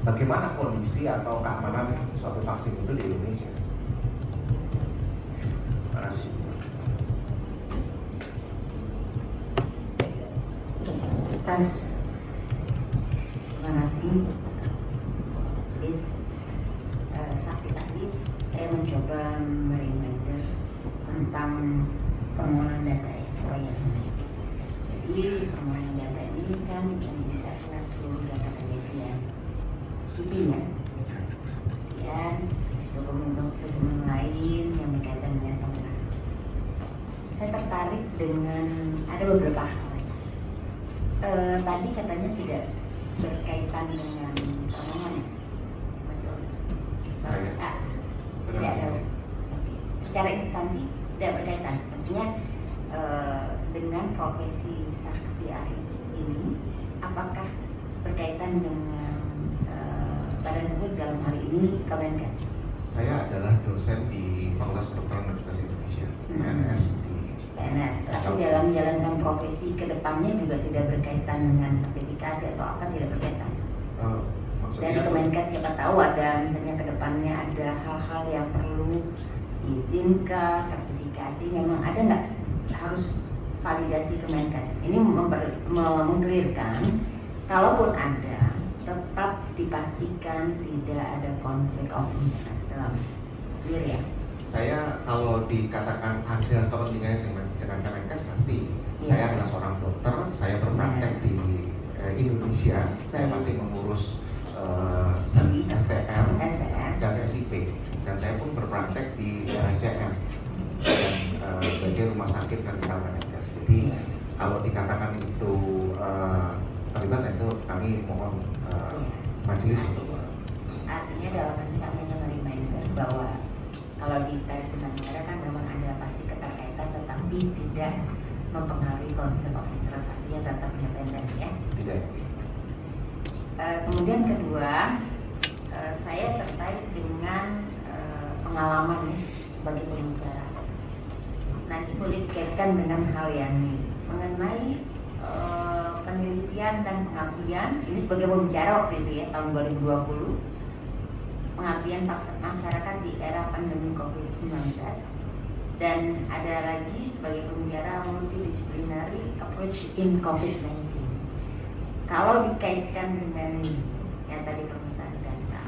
bagaimana kondisi atau keamanan suatu vaksin itu di Indonesia. Terima kasih. Terima kasih. Jadi saksi ahli saya mencoba mereminder tentang permohonan data SOYAN. Jadi permohonan data ini kan yang diminta adalah seluruh data kejadian kipinya dan dokumen lain yang berkaitan dengan penggunaan. Saya tertarik dengan ada beberapa hal. Tadi katanya tidak berkaitan dengan permohonan, betul? Saya Tidak ada. Oke. Secara instansi tidak berkaitan. Maksudnya dengan profesi saksi ahli ini, apakah berkaitan dengan badan hukum dalam hal ini Kemenkes? Saya adalah dosen di Fakultas Kedokteran Universitas Indonesia, PNS di PNS, tapi dalam menjalankan profesi ke depannya juga tidak berkaitan dengan sertifikasi atau apa, tidak berkaitan. Dari maksudnya Kemenkes siapa tahu ada misalnya ke depannya ada hal-hal yang perlu izin ke sertifikasi, memang ada nggak harus validasi Kemenkes. Ini mengklirkan kalaupun ada tetap dipastikan tidak ada konflik of interest dalam clear ya. saya kalau dikatakan ada kepentingannya dengan Kemenkes pasti. Saya adalah seorang dokter, saya berpraktek di Indonesia, saya pasti mengurus STM dan SIP, dan saya pun berpraktek di RSCM dan sebagai rumah sakit vertikal Kemenkes. Jadi kalau dikatakan itu terlibat, itu kami mohon majelis untuk artinya dalam arti kami hanya reminder bahwa kalau di tarif benar negara kan memang ada pasti keterkaitan, tetapi tidak mempengaruhi konflik of interest, artinya tetap independen ya. tidak. Kemudian kedua, saya tertarik dengan pengalaman sebagai pembicara. Nanti boleh dikaitkan dengan hal yang mengenai penelitian dan pengabdian. Ini sebagai pembicara waktu itu ya, tahun 2020, pengabdian masyarakat di era pandemi COVID-19, dan ada lagi sebagai pembicara multidisciplinary approach in COVID-19. Kalau dikaitkan dengan yang tadi permintaan data,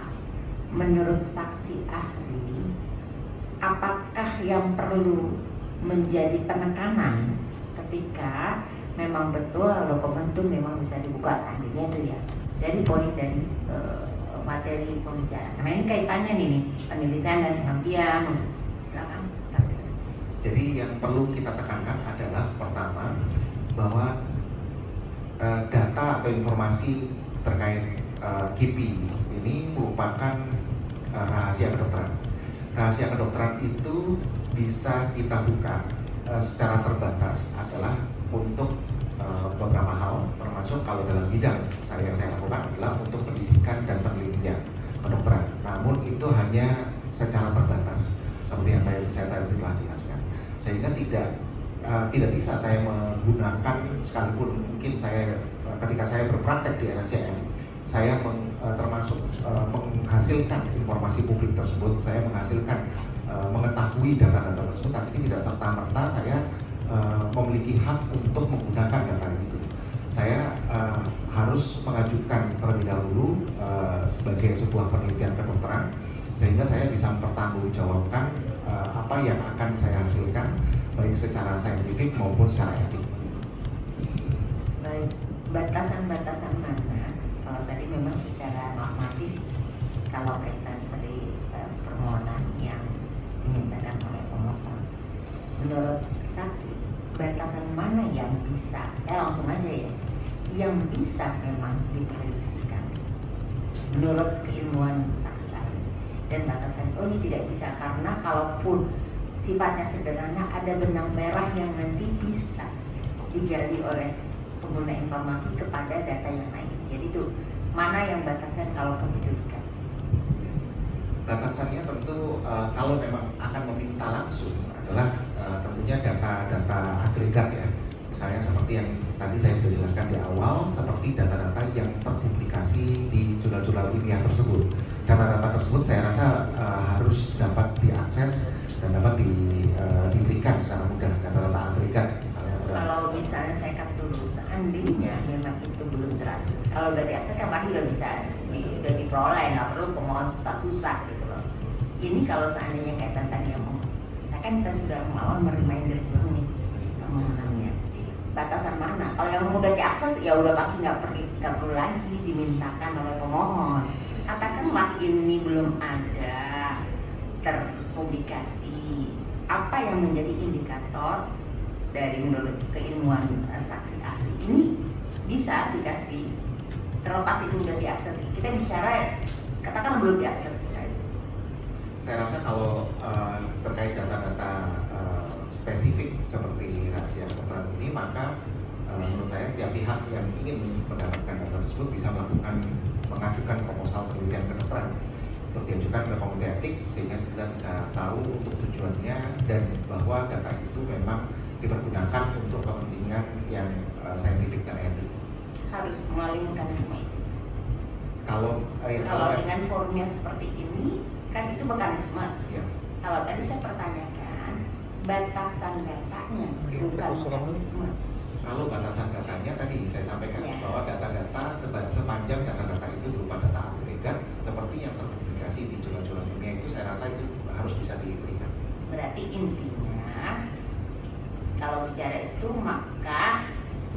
menurut saksi ahli, apakah yang perlu menjadi penekanan ketika memang betul dokumen itu memang bisa dibuka seandainya itu ya, dari poin dari materi pembicaraan. Karena ini kaitannya nih penelitian dan pengabdian. Silakan saksi. Jadi yang perlu kita tekankan adalah pertama bahwa data atau informasi terkait KIPI ini merupakan rahasia kedokteran. Rahasia kedokteran itu bisa kita buka secara terbatas adalah untuk beberapa hal, termasuk kalau dalam bidang yang saya lakukan adalah untuk pendidikan dan penelitian kedokteran. Namun itu hanya secara terbatas, seperti yang saya tadi telah jelaskan. Sehingga tidak bisa saya menggunakan, sekalipun mungkin saya ketika saya berpraktek di RSCM, saya termasuk menghasilkan informasi publik tersebut, saya mengetahui data-data tersebut, tapi tidak serta-merta saya memiliki hak untuk menggunakan data itu. Saya harus mengajukan terlebih dahulu sebagai sebuah penelitian kedokteran, sehingga saya bisa mempertanggungjawabkan apa yang akan saya hasilkan, baik secara saintifik maupun secara etik. Baik, batasan-batasan mana? Kalau tadi memang secara normatif, kalau kaitan dari permohonan yang dimintakan oleh pemohon, menurut saksi, batasan mana yang bisa, saya langsung aja ya, yang bisa memang diperlihatkan menurut keilmuan saksi ahli, dan batasan ini tidak bisa karena kalaupun sifatnya sederhana, ada benang merah yang nanti bisa digali oleh pengguna informasi kepada data yang lain. Jadi itu mana yang batasan kalau publikasi? Batasannya tentu kalau memang akan meminta langsung adalah tentunya data-data agregat ya. Misalnya seperti yang tadi saya sudah jelaskan di awal, seperti data-data yang terpublikasi di jurnal-jurnal ilmiah tersebut. Data-data tersebut saya rasa harus dapat diakses dan dapat diberikan secara mudah, data-data agregat misalnya. Kalau misalnya saya cut dulu, seandainya memang itu belum terakses, kalau udah diakses kan pasti udah bisa udah diperoleh, nggak perlu pemohon susah-susah gitu loh. Ini kalau seandainya kaitan tadi yang misalkan kita sudah melawan reminder dulu nih permohonannya, batasan mana? Kalau yang mudah diakses ya udah pasti nggak perlu lagi dimintakan oleh pemohon. Katakanlah ini belum ada terpublikasi, apa yang menjadi indikator dari menurut keilmuan saksi ahli ini bisa dikasih, terlepas itu udah diakses. Kita bicara katakan belum diakses. Saya rasa kalau terkait data-data spesifik seperti rahasia kedokteran ini, maka menurut saya setiap pihak yang ingin mendapatkan data tersebut bisa mengajukan proposal penelitian kedokteran untuk diajukan ke komite etik, sehingga kita bisa tahu untuk tujuannya dan bahwa data itu memang dipergunakan untuk kepentingan yang saintifik dan etik. Harus melalui mekanisme itu. Kalau dengan formnya seperti ini kan itu mekanisme. ya, Kalau tadi saya pertanyakan batasan datanya, Ya, bukan mekanisme. kalau batasan datanya tadi saya sampaikan Ya. bahwa data-data sepanjang data-data itu berupa data agregat seperti yang terpublikasi di jurnal-jurnal ilmiah, itu saya rasa itu harus bisa diberikan. Berarti intinya kalau bicara itu maka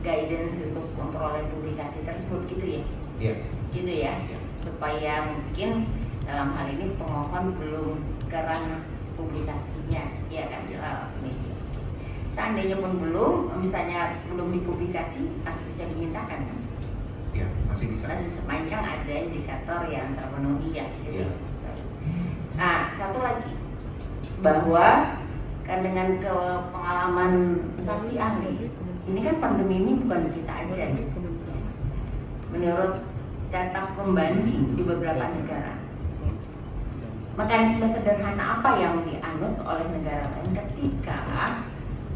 guidance untuk memperoleh publikasi tersebut gitu ya, Iya. gitu ya, Ya. supaya mungkin dalam hal ini pemohon belum ke ranah publikasinya, ya kan? Ya. Media. Seandainya pun belum, misalnya belum dipublikasi, masih bisa dimintakan kan? Ya, masih bisa. Masih sepanjang ada indikator yang terpenuhi ya, gitu. Ya. Baik. Nah, satu lagi bahwa kan dengan pengalaman saksi ahli, ini kan pandemi ini bukan di kita aja nih. Menurut data pembanding di beberapa negara, mekanisme sederhana apa yang dianut oleh negara lain ketika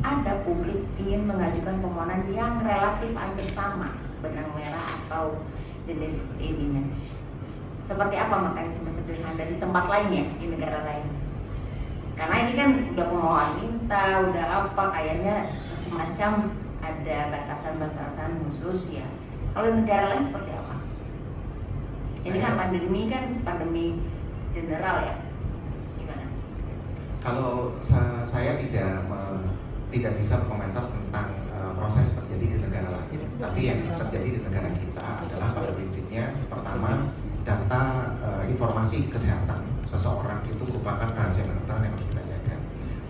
ada publik ingin mengajukan permohonan yang relatif hampir sama, benang merah atau jenis ininya? Seperti apa mekanisme sederhana di tempat lainnya, di negara lain? Karena ini kan udah pemohon minta, udah apa, kayaknya semacam ada batasan-batasan khusus ya. Kalau negara lain seperti apa? Ini kan pandemi general ya. Gimana? Kalau saya tidak bisa berkomentar tentang proses terjadi di negara lain, tapi yang terjadi di negara kita adalah pada prinsipnya pertama, data informasi kesehatan seseorang itu merupakan rahasia kedokteran yang harus kita jaga,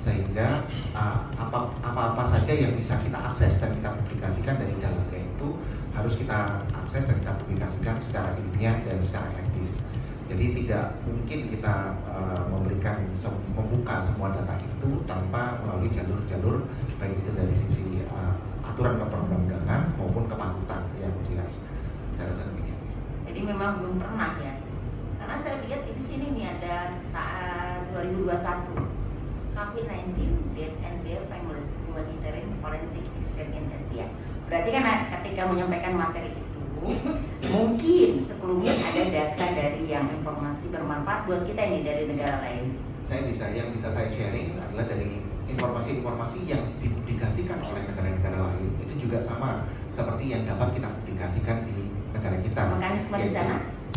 sehingga apa-apa saja yang bisa kita akses dan kita publikasikan dari dalamnya itu harus kita akses dan kita publikasikan secara ilmiah dan secara etis. Jadi tidak mungkin kita membuka semua data itu tanpa melalui jalur-jalur, baik itu dari sisi aturan keperundang-undangan maupun kepatutan yang jelas. Saya rasa demikian. Jadi memang belum pernah ya. Karena saya lihat di sini nih ada 2021 COVID-19 Death and Their Families Humanitarian Forensic Action Intensive. Berarti kan ketika menyampaikan materi itu mungkin sebelumnya ada data dari yang informasi bermanfaat buat kita ini dari negara lain. Yang bisa saya sharing adalah dari informasi-informasi yang dipublikasikan oleh negara-negara lain, itu juga sama seperti yang dapat kita publikasikan di negara kita. Mekanisme di sana?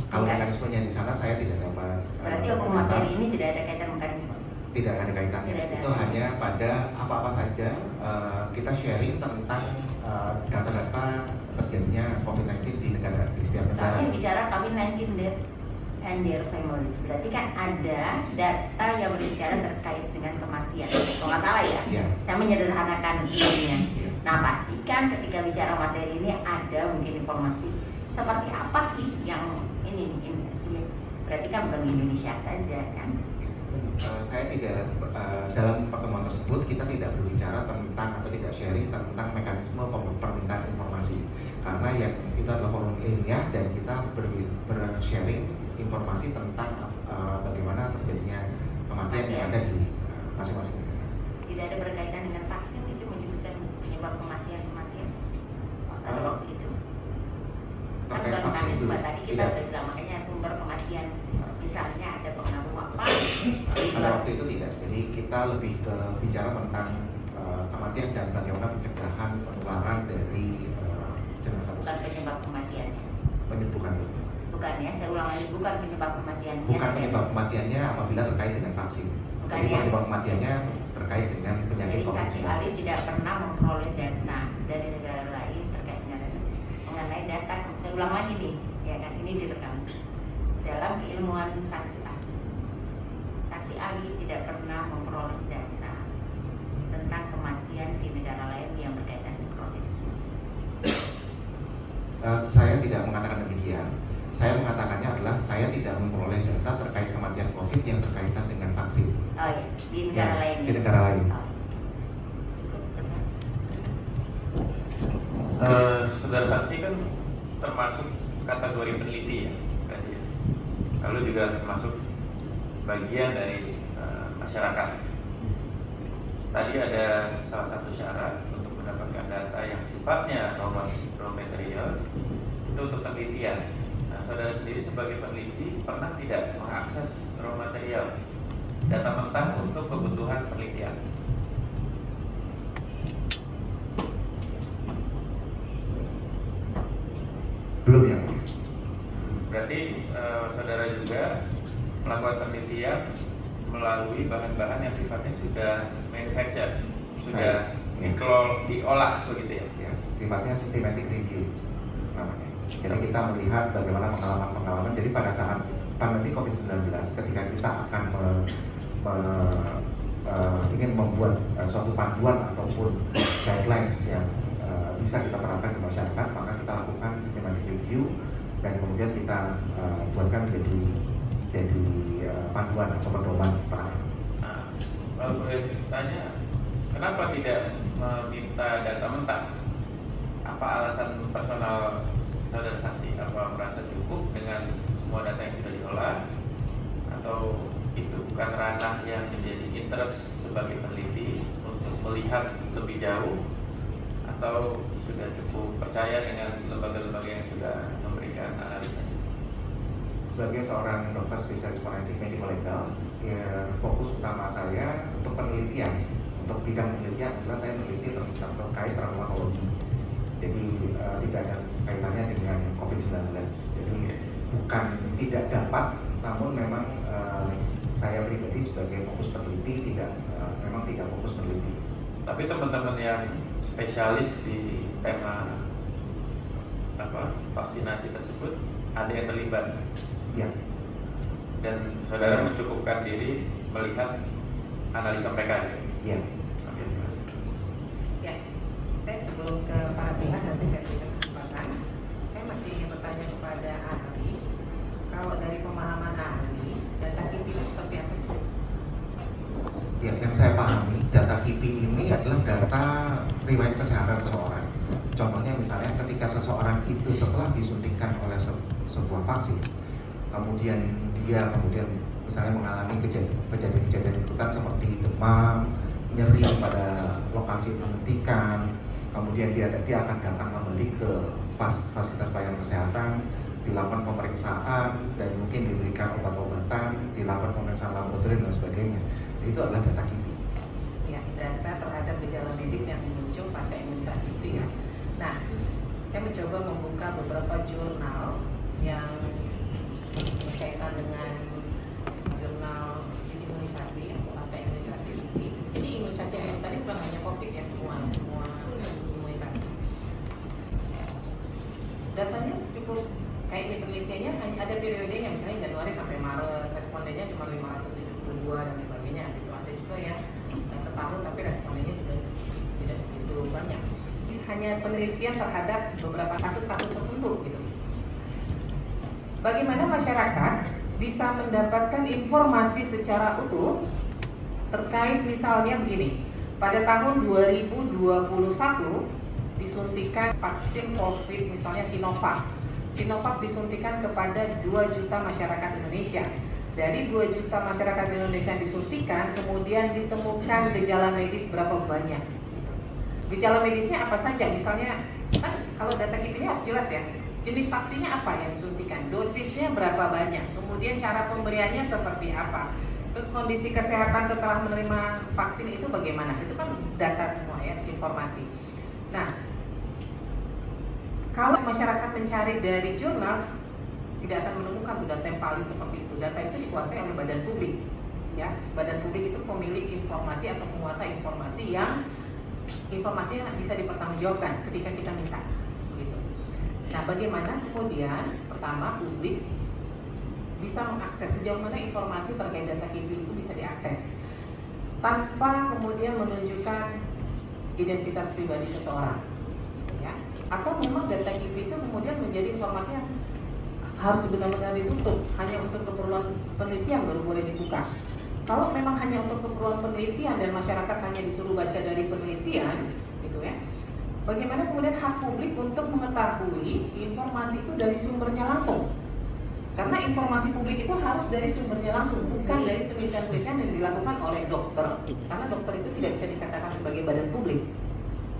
Kalau mekanismenya di sana saya tidak dapat. Berarti hukum materi ini tidak ada kaitan mekanisme? Tidak ada kaitannya. Tidak ada. Itu hanya pada apa-apa saja kita sharing tentang data-data terjadinya COVID-19 di setiap negara. Terakhir bicara COVID-19 Death and Their Families, berarti kan ada data yang berbicara terkait dengan kematian. Kalau nggak salah ya, Ya. saya menyederhanakan ininya. Ya. Nah, pastikan ketika bicara materi ini ada mungkin informasi seperti apa sih yang ini sih. Berarti kan bukan di Indonesia saja kan. Saya tidak dalam pertemuan tersebut kita tidak berbicara tentang atau tidak sharing tentang mekanisme permintaan informasi, karena yang itu adalah forum ilmiah dan kita bersharing informasi tentang bagaimana terjadinya kematian yang ada di masing-masing negara. Tidak ada berkaitan dengan vaksin itu menyebutkan penyebab kematian pada waktu itu. Kan Terkait bukan vaksin itu mekanisme tadi kita tidak. udah bilang, makanya sumber kematian misalnya ada pengaruh apa. Pada waktu itu tidak. Jadi kita lebih ke bicara tentang kematian dan bagaimana pencegahan penularan dari jenazah Bukan tersebut. penyebab kematiannya. Bukan Bukan ya, saya ulang lagi, bukan penyebab kematiannya. bukan penyebab kematiannya apabila terkait dengan vaksin. Bukan Jadi ya. penyebab kematiannya terkait dengan penyakit Jadi saksi ahli COVID-19. tidak pernah memperoleh data dari negara lain terkait dengan mengenai data. Saya ulang lagi nih, ya kan, ini direkam. Dalam keilmuan saksi ahli tidak pernah memperoleh data tentang kematian di negara lain yang berkaitan dengan COVID-19. Saya tidak mengatakan demikian. Saya mengatakannya adalah saya tidak memperoleh data terkait kematian COVID yang berkaitan dengan vaksin. Oh ya, di negara Ya, lain. di negara lain. Oh. Cukup, betul. Saudara saksi kan termasuk kategori peneliti ya, berarti ya. Lalu juga termasuk bagian dari masyarakat. Tadi ada salah satu syarat untuk mendapatkan data yang sifatnya raw materials itu untuk penelitian. Nah, saudara sendiri sebagai peneliti pernah tidak mengakses raw materials, data mentah untuk kebutuhan penelitian? Belum ya. Berarti saudara juga melakukan penelitian melalui bahan-bahan yang sifatnya sudah manufactured, sudah diolah begitu ya? Ya, sifatnya systematic review namanya. Jadi kita melihat bagaimana pengalaman-pengalaman. Jadi pada saat pandemi COVID-19, ketika kita akan ingin membuat suatu panduan ataupun guidelines yang bisa kita terapkan di masyarakat, maka kita lakukan systematic review dan kemudian kita buatkan jadi panduan atau pedoman penanganan. Nah, kalau boleh tanya, kenapa tidak meminta data mentah? Apa alasan personal saudara saksi? Apa merasa cukup dengan semua data yang sudah diolah? Atau itu bukan ranah yang menjadi interest sebagai peneliti untuk melihat lebih jauh? Atau sudah cukup percaya dengan lembaga-lembaga yang sudah memberikan analisanya? Sebagai seorang dokter spesialis forensik medical legal, fokus utama saya untuk penelitian, untuk bidang penelitian adalah saya meneliti terkait traumatologi. Jadi tidak ada kaitannya dengan COVID-19. Jadi bukan tidak dapat, namun memang saya pribadi sebagai fokus peneliti memang tidak fokus peneliti. Tapi teman-teman yang spesialis di tema vaksinasi tersebut ada yang terlibat. Ya. Dan saudara mencukupkan diri melihat analisa mereka. Ya. Oke, terima kasih. Ya, saya sebelum ke para pihak nanti saya berikan kesempatan. Saya masih ingin bertanya kepada ahli. Kalau dari pemahaman ahli, data KIPI itu seperti apa sih? Ya, yang saya pahami, data KIPI ini adalah data riwayat kesehatan seseorang. Contohnya misalnya ketika seseorang itu setelah disuntikan oleh sebuah vaksin, kemudian dia misalnya mengalami kejadian-kejadian ikutan seperti demam, nyeri pada lokasi penyuntikan, kemudian dia akan datang kembali ke fasilitas pelayanan kesehatan, dilakukan pemeriksaan dan mungkin diberikan obat-obatan, dilakukan pemeriksaan laboratorium dan sebagainya. Itu adalah data KIPI. Ya, data terhadap gejala medis yang muncul pasca imunisasi itu ya. Nah, saya mencoba membuka beberapa jurnal yang berkaitan dengan jurnal imunisasi atau pasca imunisasi ini. Jadi imunisasi yang tadi bukan hanya COVID ya, semua imunisasi. Datanya cukup kayak di penelitiannya hanya ada periodenya, misalnya Januari sampai Maret, respondennya cuma 572 dan sebagainya. Itu ada juga yang setahun tapi respondennya juga tidak begitu banyak. Hanya penelitian terhadap beberapa kasus-kasus tertentu gitu. Bagaimana masyarakat bisa mendapatkan informasi secara utuh terkait misalnya begini. Pada tahun 2021 disuntikan vaksin COVID misalnya Sinovac. Sinovac disuntikan kepada 2 juta masyarakat Indonesia. Dari 2 juta masyarakat Indonesia yang disuntikan, kemudian ditemukan gejala medis berapa banyak. Gejala medisnya apa saja? Misalnya, kan kalau data KIP-nya harus jelas ya. Jenis vaksinnya apa yang disuntikan? Dosisnya berapa banyak? Kemudian cara pemberiannya seperti apa? Terus kondisi kesehatan setelah menerima vaksin itu bagaimana? Itu kan data semua ya, informasi. Nah, kalau masyarakat mencari dari jurnal, tidak akan menemukan data yang valid seperti itu. Data itu dikuasai oleh badan publik. Ya, badan publik itu pemilik informasi atau penguasa informasi yang informasinya bisa dipertanggungjawabkan ketika kita minta. Gitu. Nah, bagaimana kemudian pertama publik bisa mengakses sejauh mana informasi terkait data KIP itu bisa diakses tanpa kemudian menunjukkan identitas pribadi seseorang, ya? Atau memang data KIP itu kemudian menjadi informasi yang harus benar-benar ditutup hanya untuk keperluan penelitian baru boleh dibuka. Kalau memang hanya untuk keperluan penelitian dan masyarakat hanya disuruh baca dari penelitian, gitu ya. Bagaimana kemudian hak publik untuk mengetahui informasi itu dari sumbernya langsung? Karena informasi publik itu harus dari sumbernya langsung, bukan dari penelitian-penelitian yang dilakukan oleh dokter. Karena dokter itu tidak bisa dikatakan sebagai badan publik.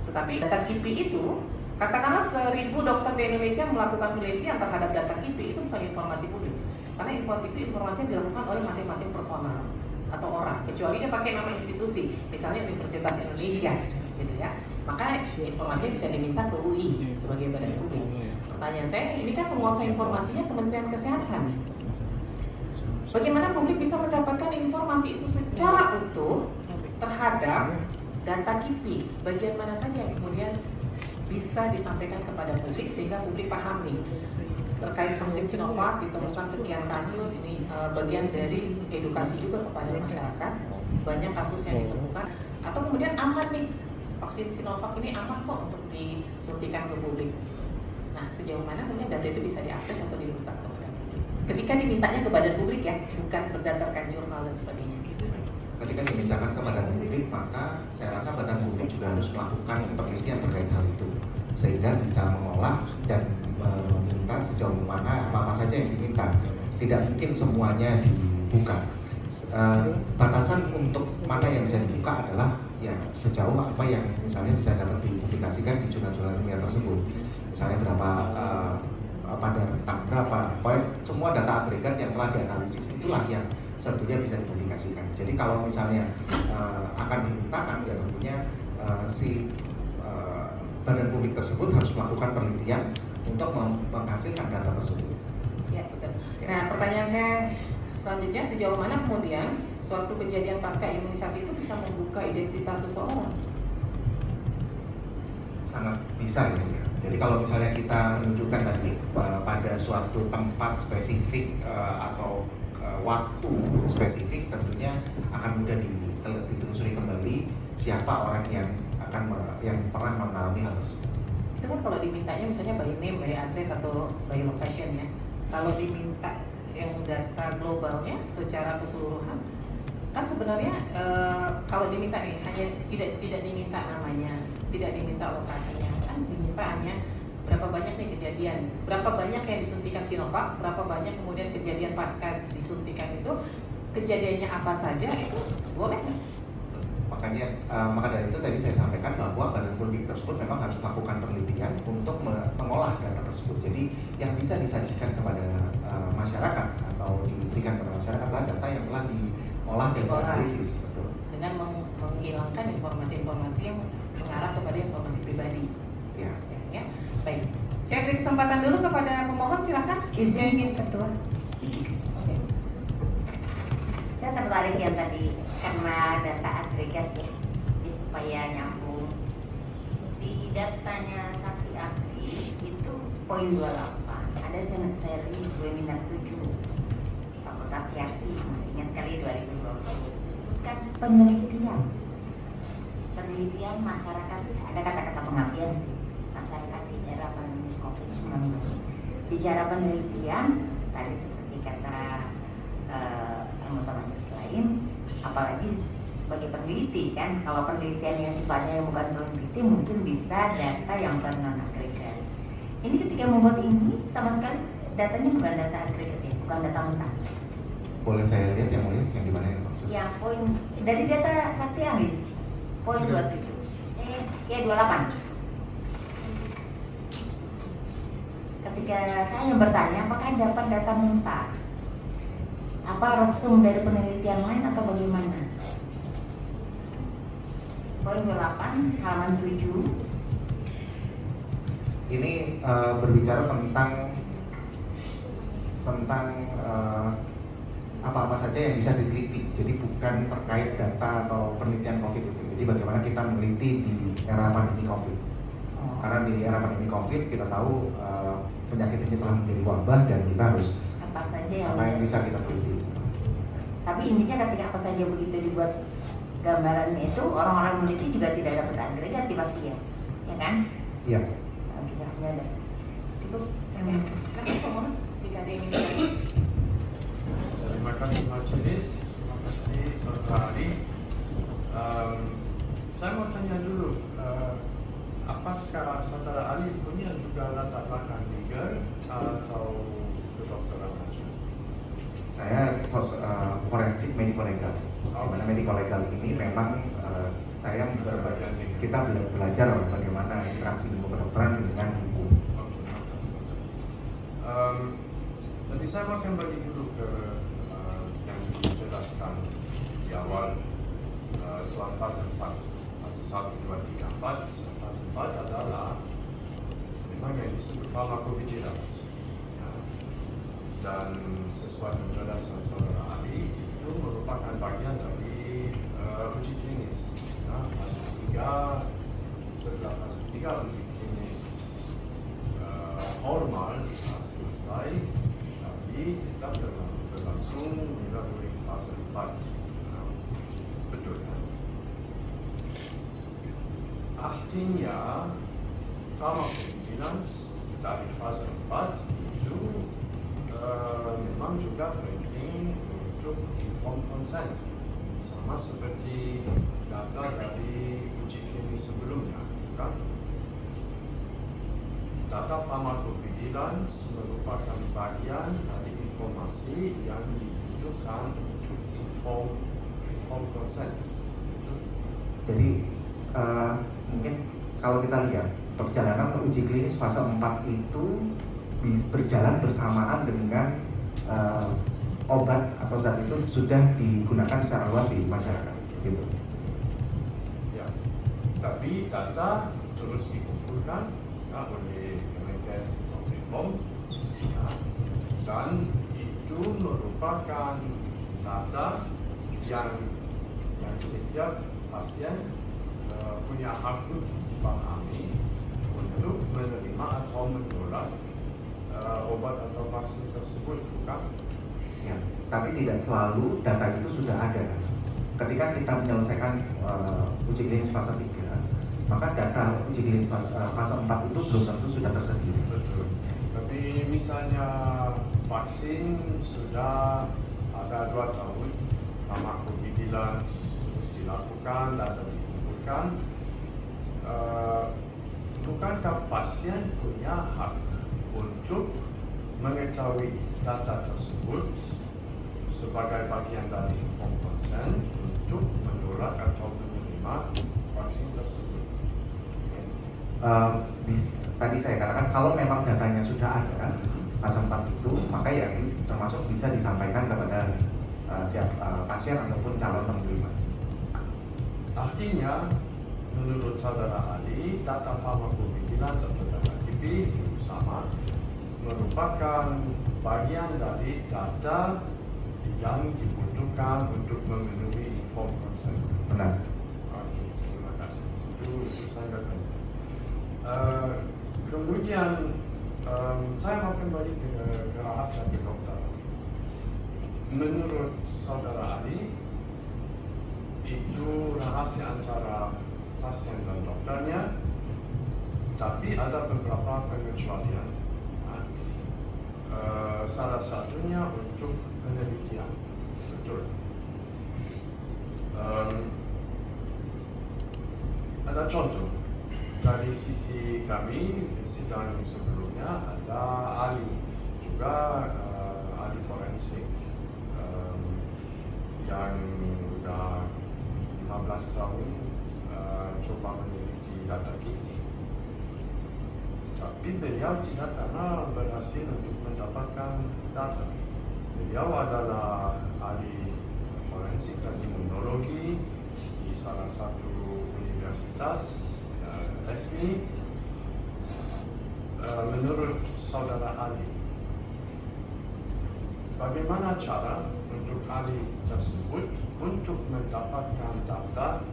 Tetapi data KIP itu, katakanlah 1000 dokter di Indonesia melakukan penelitian terhadap data KIP, itu bukan informasi publik. Karena itu informasi yang dilakukan oleh masing-masing personal atau orang, kecuali dia pakai nama institusi, misalnya Universitas Indonesia, gitu ya. Maka informasinya bisa diminta ke UI sebagai badan publik. Pertanyaan saya, ini kan penguasa informasinya Kementerian Kesehatan. Bagaimana publik bisa mendapatkan informasi itu secara utuh terhadap data KIP? Bagian mana saja yang kemudian bisa disampaikan kepada publik sehingga publik paham nih terkait vaksin Sinovac ditemukan sekian kasus, ini bagian dari edukasi juga kepada masyarakat, banyak kasus yang ditemukan, atau kemudian aman nih vaksin Sinovac ini aman kok untuk disuntikan ke publik. Nah, sejauh mana kemudian data itu bisa diakses atau dibuka kepada publik? Ketika dimintanya ke badan publik ya, bukan berdasarkan jurnal dan sebagainya. Ketika dimintakan ke badan publik, maka saya rasa badan publik juga harus melakukan penelitian terkait hal itu, sehingga bisa mengolah dan meminta sejauh mana apa saja yang diminta. Tidak mungkin semuanya dibuka. Batasan untuk mana yang bisa dibuka adalah ya sejauh apa yang misalnya bisa dapat dipublikasikan di jurnal-jurnal ilmiah tersebut. Misalnya berapa pada rentang berapa, semua data agregat yang telah dianalisis itulah yang sebetulnya bisa dipublikasikan. Jadi kalau misalnya akan dimintakan ya tentunya badan publik tersebut harus melakukan penelitian untuk menghasilkan data tersebut. Ya, betul. Nah, pertanyaan saya selanjutnya, sejauh mana kemudian suatu kejadian pasca imunisasi itu bisa membuka identitas seseorang? Sangat bisa gitu ya. Jadi kalau misalnya kita menunjukkan tadi pada suatu tempat spesifik atau waktu spesifik, tentunya akan mudah ditelusuri kembali siapa orang yang pernah mengalami hal tersebut. Itu kan kalau dimintanya misalnya by name, by address atau by location ya. Kalau diminta yang data globalnya secara keseluruhan, kan sebenarnya kalau diminta nih hanya tidak diminta namanya, tidak diminta lokasinya, kan diminta hanya berapa banyak nih kejadian, berapa banyak yang disuntikan Sinovac, berapa banyak kemudian kejadian pasca disuntikan itu, kejadiannya apa saja, itu boleh nggak? Makanya maka dari itu tadi saya sampaikan bahwa badan publik tersebut memang harus melakukan penelitian untuk mengolah data tersebut. Jadi yang bisa disajikan kepada masyarakat atau diberikan kepada masyarakat adalah data yang telah diolah dan dianalisis, betul. Dengan menghilangkan informasi-informasi yang mengarah kepada informasi pribadi. Ya. Ya, baik. Saya beri kesempatan dulu kepada pemohon, silakan. Izin ketua. Saya tertarik yang tadi karena data agregat ya, jadi supaya nyambung. Di datanya saksi ahli itu poin 28 ada seri webinar 7 Fakultas Siasi, masih ingat kali 2020 disebutkan penelitian masyarakat, ada kata-kata pengabdian sih, masyarakat di era pandemi COVID-19. Bicara penelitian tadi seperti kata anggota majelis lain, apalagi sebagai peneliti kan. Kalau penelitian yang sifatnya yang bukan peneliti mungkin bisa data yang non agregat. Ini ketika membuat ini sama sekali datanya bukan data agregat ya, bukan data mentah. Boleh saya lihat yang mulia yang di mana yang maksud? Yang poin dari data saksi ahli, poin 27, 28. Ketika saya bertanya apakah dapat data mentah, apa resum dari penelitian lain atau bagaimana? Poin 28 halaman 7. Ini berbicara tentang apa-apa saja yang bisa diteliti. Jadi bukan terkait data atau penelitian COVID itu. Jadi bagaimana kita meneliti di era pandemi COVID. Karena di era pandemi COVID kita tahu penyakit ini telah menjadi wabah dan kita harus Apa saja yang apa yang bisa kita teliti. Tapi intinya ketika apa saja begitu dibuat gambarannya itu, orang-orang meneliti juga tidak dapat agregat pasti ya kan? Iya. Tidak hanya ada. Cukup. Silakan Pak Muhammad, jika ada yang ingin. Terima kasih majelis, terima kasih saudara Ali. Saya mau tanya dulu, apakah saudara Ali punya juga latar belakang legal atau kedokteran saja? Saya forensik medico legal. Di mana medico legal ini memang kita belajar bagaimana interaksi ilmu kedokteran dengan hukum. Jadi saya mau kembali dulu ke yang dijelaskan di awal soal fase 4, fase 1, 2, 3, 4. Fase 4 adalah memang yang disebut pharmacovigilance. Dan sesuai penjelasan saudara Ali, itu merupakan bagian dari uji klinis. Fase 3, setelah fase 3 uji klinis formal selesai, tapi tetap berlangsung melalui fase 4. Betul kan? Artinya pharmacovigilance dari fase 4 itu memang juga penting untuk inform consent, sama seperti data dari uji klinis sebelumnya, kan? Data pharmacovigilance merupakan bagian dari informasi yang dibutuhkan untuk inform consent. Jadi mungkin kalau kita lihat perjalanan uji klinis fase 4 itu berjalan bersamaan dengan obat atau zat itu sudah digunakan secara luas di masyarakat, gitu. Ya, tapi data terus dikumpulkan oleh Kemenkes atau BPOM, dan itu merupakan data yang setiap pasien punya hak untuk dipahami untuk menerima atau menolak obat atau vaksin tersebut, bukan? Ya, tapi tidak selalu data itu sudah ada. Ketika kita menyelesaikan uji klinis fase 3, maka data uji klinis fase 4 itu belum tentu sudah tersedia. Betul. Tapi misalnya vaksin sudah ada 2 tahun, pharmacovigilance terus dilakukan, data dikumpulkan, bukankah pasien punya hak untuk mengetahui data tersebut sebagai bagian dari inform consent untuk menolak atau menerima vaksin tersebut? Tadi saya katakan kalau memang datanya sudah ada fase 4 itu, maka ya termasuk bisa disampaikan kepada pasien ataupun calon penerima. Artinya, menurut saudara Ali, data pharmacovigilance atau data KIPI itu sama merupakan bagian dari data yang dibutuhkan untuk memenuhi inform consent. Benar. Oke, terima kasih. Itu sangat penting. Kemudian saya mau kembali ke rahasia kedokteran. Menurut saudara Ali, itu rahasia antara pasien dan dokternya, tapi ada beberapa pengecualian. Salah satunya untuk penelitian. Betul. Ada contoh dari sisi kami sidang sebelumnya ada ahli juga ahli forensik yang sudah 15 tahun coba meneliti data kini. Tapi beliau tidak pernah berhasil untuk mendapatkan data. Beliau adalah ahli forensik dan imunologi di salah satu universitas resmi. Menurut saudara ahli, bagaimana cara untuk ahli tersebut untuk mendapatkan data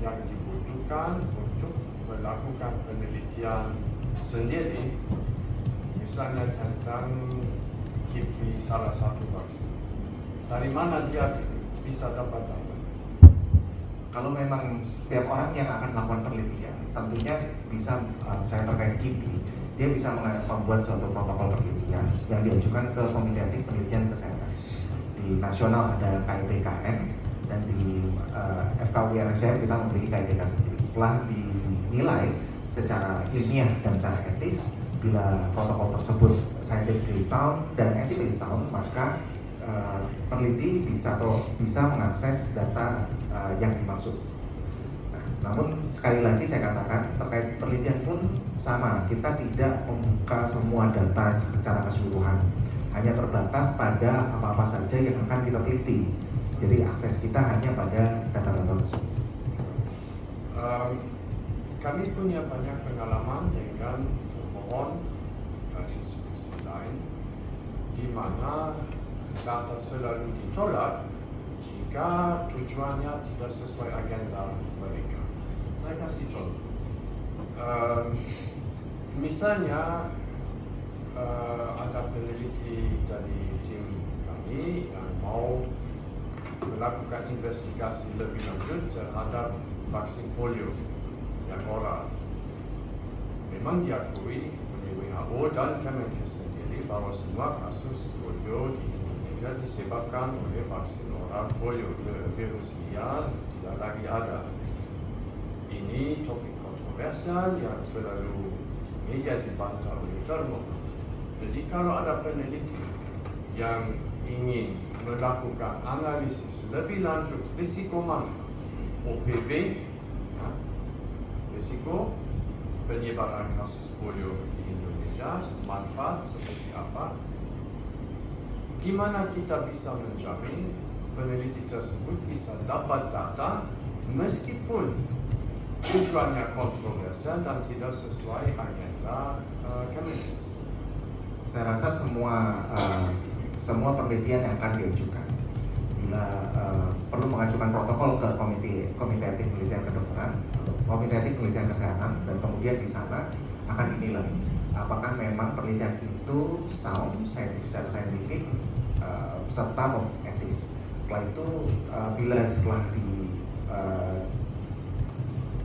yang dibutuhkan untuk melakukan penelitian sendiri, misalnya tentang kipi salah satu vaksin? Dari mana dia bisa dapat data? Kalau memang setiap orang yang akan melakukan penelitian, tentunya bisa, saya terkait KIPI, dia bisa membuat suatu protokol penelitian yang diajukan ke Komite Etik Penelitian Kesehatan. Di nasional ada KIPKN dan di FKUI RSCM kita memiliki KIPK sendiri. Setelah dinilai secara ilmiah dan secara etis, bila protokol tersebut scientifically sound dan ethically sound, maka peneliti bisa mengakses data yang dimaksud. Nah, namun sekali lagi saya katakan terkait penelitian pun sama, kita tidak membuka semua data secara keseluruhan, hanya terbatas pada apa-apa saja yang akan kita teliti. Jadi akses kita hanya pada data-data tersebut. Kami punya banyak pengalaman dengan termohon institusi lain di mana data selalu ditolak jika tujuannya tidak sesuai agenda mereka. Saya kasih contoh. Misalnya ada peneliti dari tim kami yang mau melakukan investigasi lebih lanjut terhadap vaksin polio yang oral. Memang diakui oleh WHO dan Kemenkes sendiri bahwa semua kasus polio di Indonesia disebabkan oleh vaksin oral polio. Virus liar tidak lagi ada. Ini topik kontroversial yang selalu di media dibantah oleh termohon. Jadi kalau ada peneliti yang ingin melakukan analisis lebih lanjut risiko manfaat OPV, risiko penyebaran kasus polio di Indonesia, manfaat seperti apa, gimana kita bisa menjamin peneliti tersebut bisa dapat data meskipun tujuannya kontroversial dan tidak sesuai agenda Kemenkes? Saya rasa semua penelitian yang akan diajukan, bila perlu mengajukan protokol ke Komite Etik Penelitian Kedokteran, Komite Etik Penelitian Kesehatan, dan kemudian di sana akan dinilai apakah memang penelitian itu sound, secara saintifik, serta etis. Setelah itu, setelah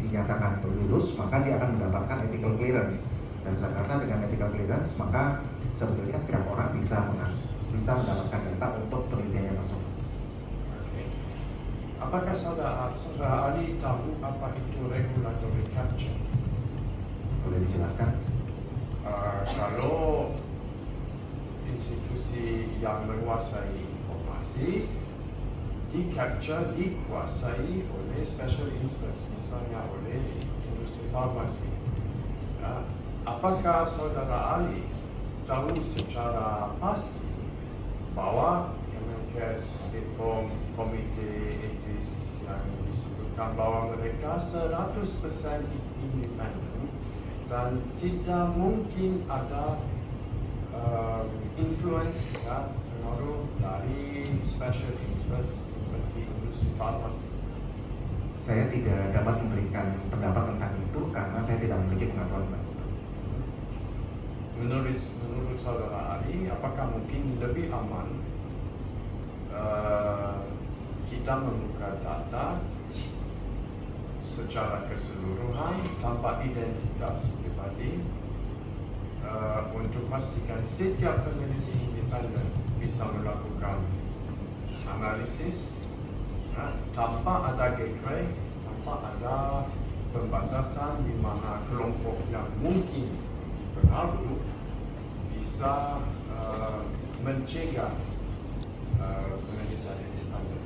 dinyatakan lulus, maka dia akan mendapatkan ethical clearance. Dan saya rasa dengan ethical clearance, maka sebetulnya setiap orang bisa mendapatkan data untuk penelitiannya tersebut. Okay. Apakah saudara ahli tahu apa itu regulatory capture? Boleh dijelaskan? Kalau institusi yang menguasai informasi dikuasai oleh special interest, misalnya oleh industri farmasi. Ya, apakah saudara ahli tahu secara pasti bahwa Kemenkes, BPOM, Komite Etis yang disebutkan bahwa mereka 100% independen dan tidak mungkin ada influence, ya, pengaruh dari special interest seperti industri farmasi? Saya tidak dapat memberikan pendapat tentang itu karena saya tidak memiliki pengetahuan tentang itu. Menurut saudara ahli, apakah mungkin lebih aman kita membuka data secara keseluruhan tanpa identitas pribadi untuk memastikan setiap peneliti independen bisa melakukan analisis tanpa ada gateway, tanpa ada pembatasan di mana kelompok yang mungkin pengaruh bisa mencegah penelitian independen.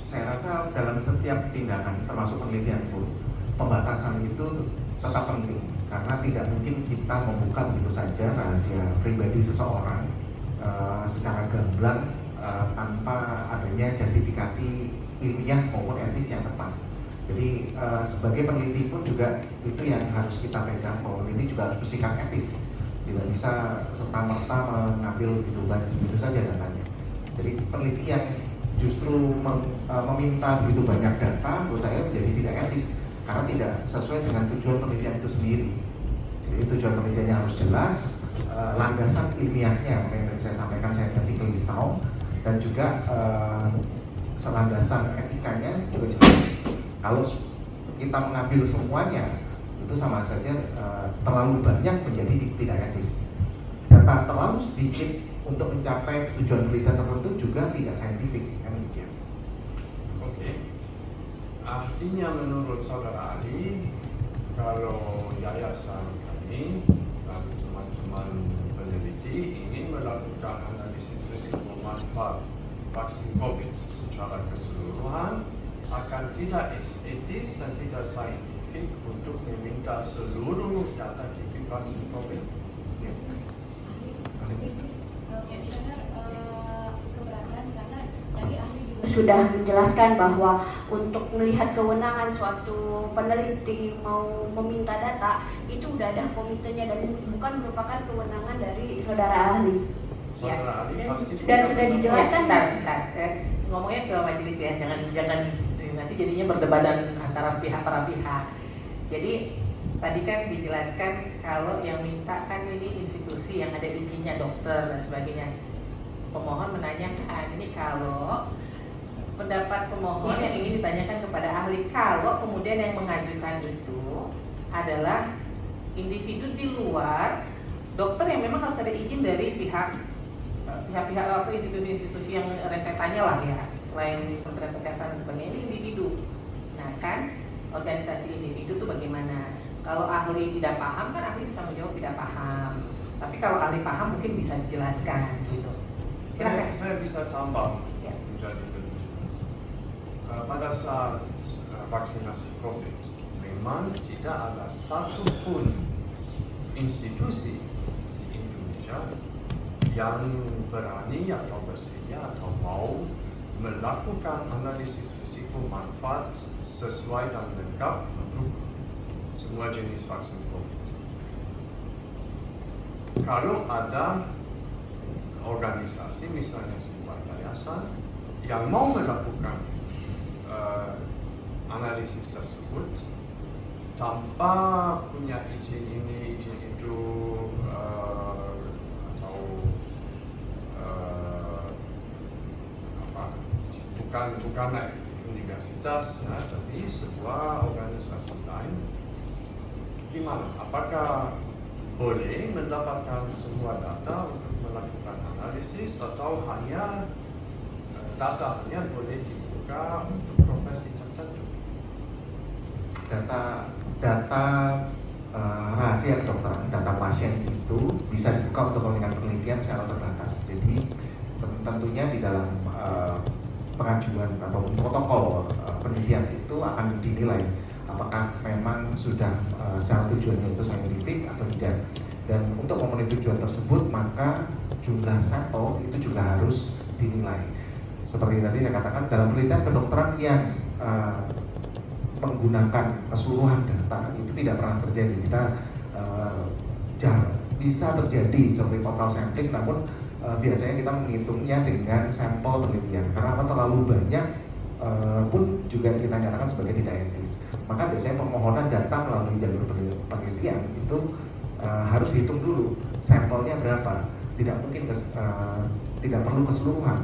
Saya rasa dalam setiap tindakan, termasuk penelitian pun, pembatasan itu tetap penting karena tidak mungkin kita membuka begitu saja rahasia pribadi seseorang secara gamblang tanpa adanya justifikasi ilmiah maupun etis yang tepat. Jadi sebagai peneliti pun juga itu yang harus kita pegang, bahwa peneliti juga harus bersikap etis, tidak bisa serta-merta mengambil begitu saja datanya. Jadi peneliti yang justru meminta begitu banyak data menurut saya menjadi tidak etis karena tidak sesuai dengan tujuan penelitian itu sendiri. Jadi tujuan penelitiannya harus jelas, landasan ilmiahnya yang tadi saya sampaikan scientifically sound, dan juga landasan etikanya juga jelas. Kalau kita mengambil semuanya itu sama saja terlalu banyak menjadi tidak etis. Data terlalu sedikit untuk mencapai tujuan penelitian tertentu juga tidak saintifik, kan demikian. Oke. Artinya menurut saudara Ali, kalau yayasan kami dan teman-teman peneliti ingin melakukan analisis risiko manfaat vaksin COVID secara keseluruhan, akan tidak etis dan tidak saintifik untuk meminta seluruh data KIPI vaksin COVID. Ya. Sudah menjelaskan bahwa untuk melihat kewenangan suatu peneliti mau meminta data itu udah ada komitenya dan bukan merupakan kewenangan dari saudara ahli. Saudara Ali pasti Sudah dijelaskan. Sebentar. Ngomongnya ke majelis ya, jangan nanti jadinya perdebatan antara para pihak. Jadi tadi kan dijelaskan kalau yang minta kan ini institusi yang ada izinnya dokter dan sebagainya. Pemohon menanyakan ini kalau pendapat pemohon yang ingin ditanyakan kepada ahli, kalau kemudian yang mengajukan itu adalah individu di luar dokter yang memang harus ada izin dari pihak atau institusi-institusi yang rentetannya lah ya, selain Kementerian Kesehatan dan sebagainya, ini individu. Nah kan organisasi individu itu bagaimana? Kalau ahli tidak paham kan ahli bisa menjawab tidak paham, tapi kalau ahli paham mungkin bisa dijelaskan gitu. Silakan. Saya bisa tambah Ya. menjadi lebih jelas. Pada saat vaksinasi COVID, memang tidak ada satupun institusi di Indonesia yang berani atau bersedia atau mau melakukan analisis risiko manfaat sesuai dan lengkap untuk semua jenis vaksin COVID. Kalau ada organisasi, misalnya sebuah yayasan yang mau melakukan analisis tersebut tanpa punya izin ini, izin itu, atau bukan universitas ya, tapi sebuah organisasi lain, gimana? Apakah boleh mendapatkan semua data untuk melakukan analisis atau hanya data hanya boleh dibuka untuk profesi tertentu? Data rahasia kedokteran, data pasien itu bisa dibuka untuk kepentingan penelitian secara terbatas. Jadi tentunya di dalam pengajuan atau protokol penelitian itu akan dinilai apakah memang sudah secara tujuannya itu saintifik atau tidak. Dan untuk memenuhi tujuan tersebut maka jumlah sampel itu juga harus dinilai. Seperti tadi saya katakan, dalam penelitian kedokteran yang menggunakan keseluruhan data itu tidak pernah terjadi. Kita bisa terjadi seperti total sampling, namun biasanya kita menghitungnya dengan sampel penelitian karena terlalu banyak pun juga kita nyatakan sebagai tidak etis. Maka biasanya permohonan data melalui jalur penelitian itu harus dihitung dulu sampelnya berapa. Tidak mungkin tidak perlu keseluruhan.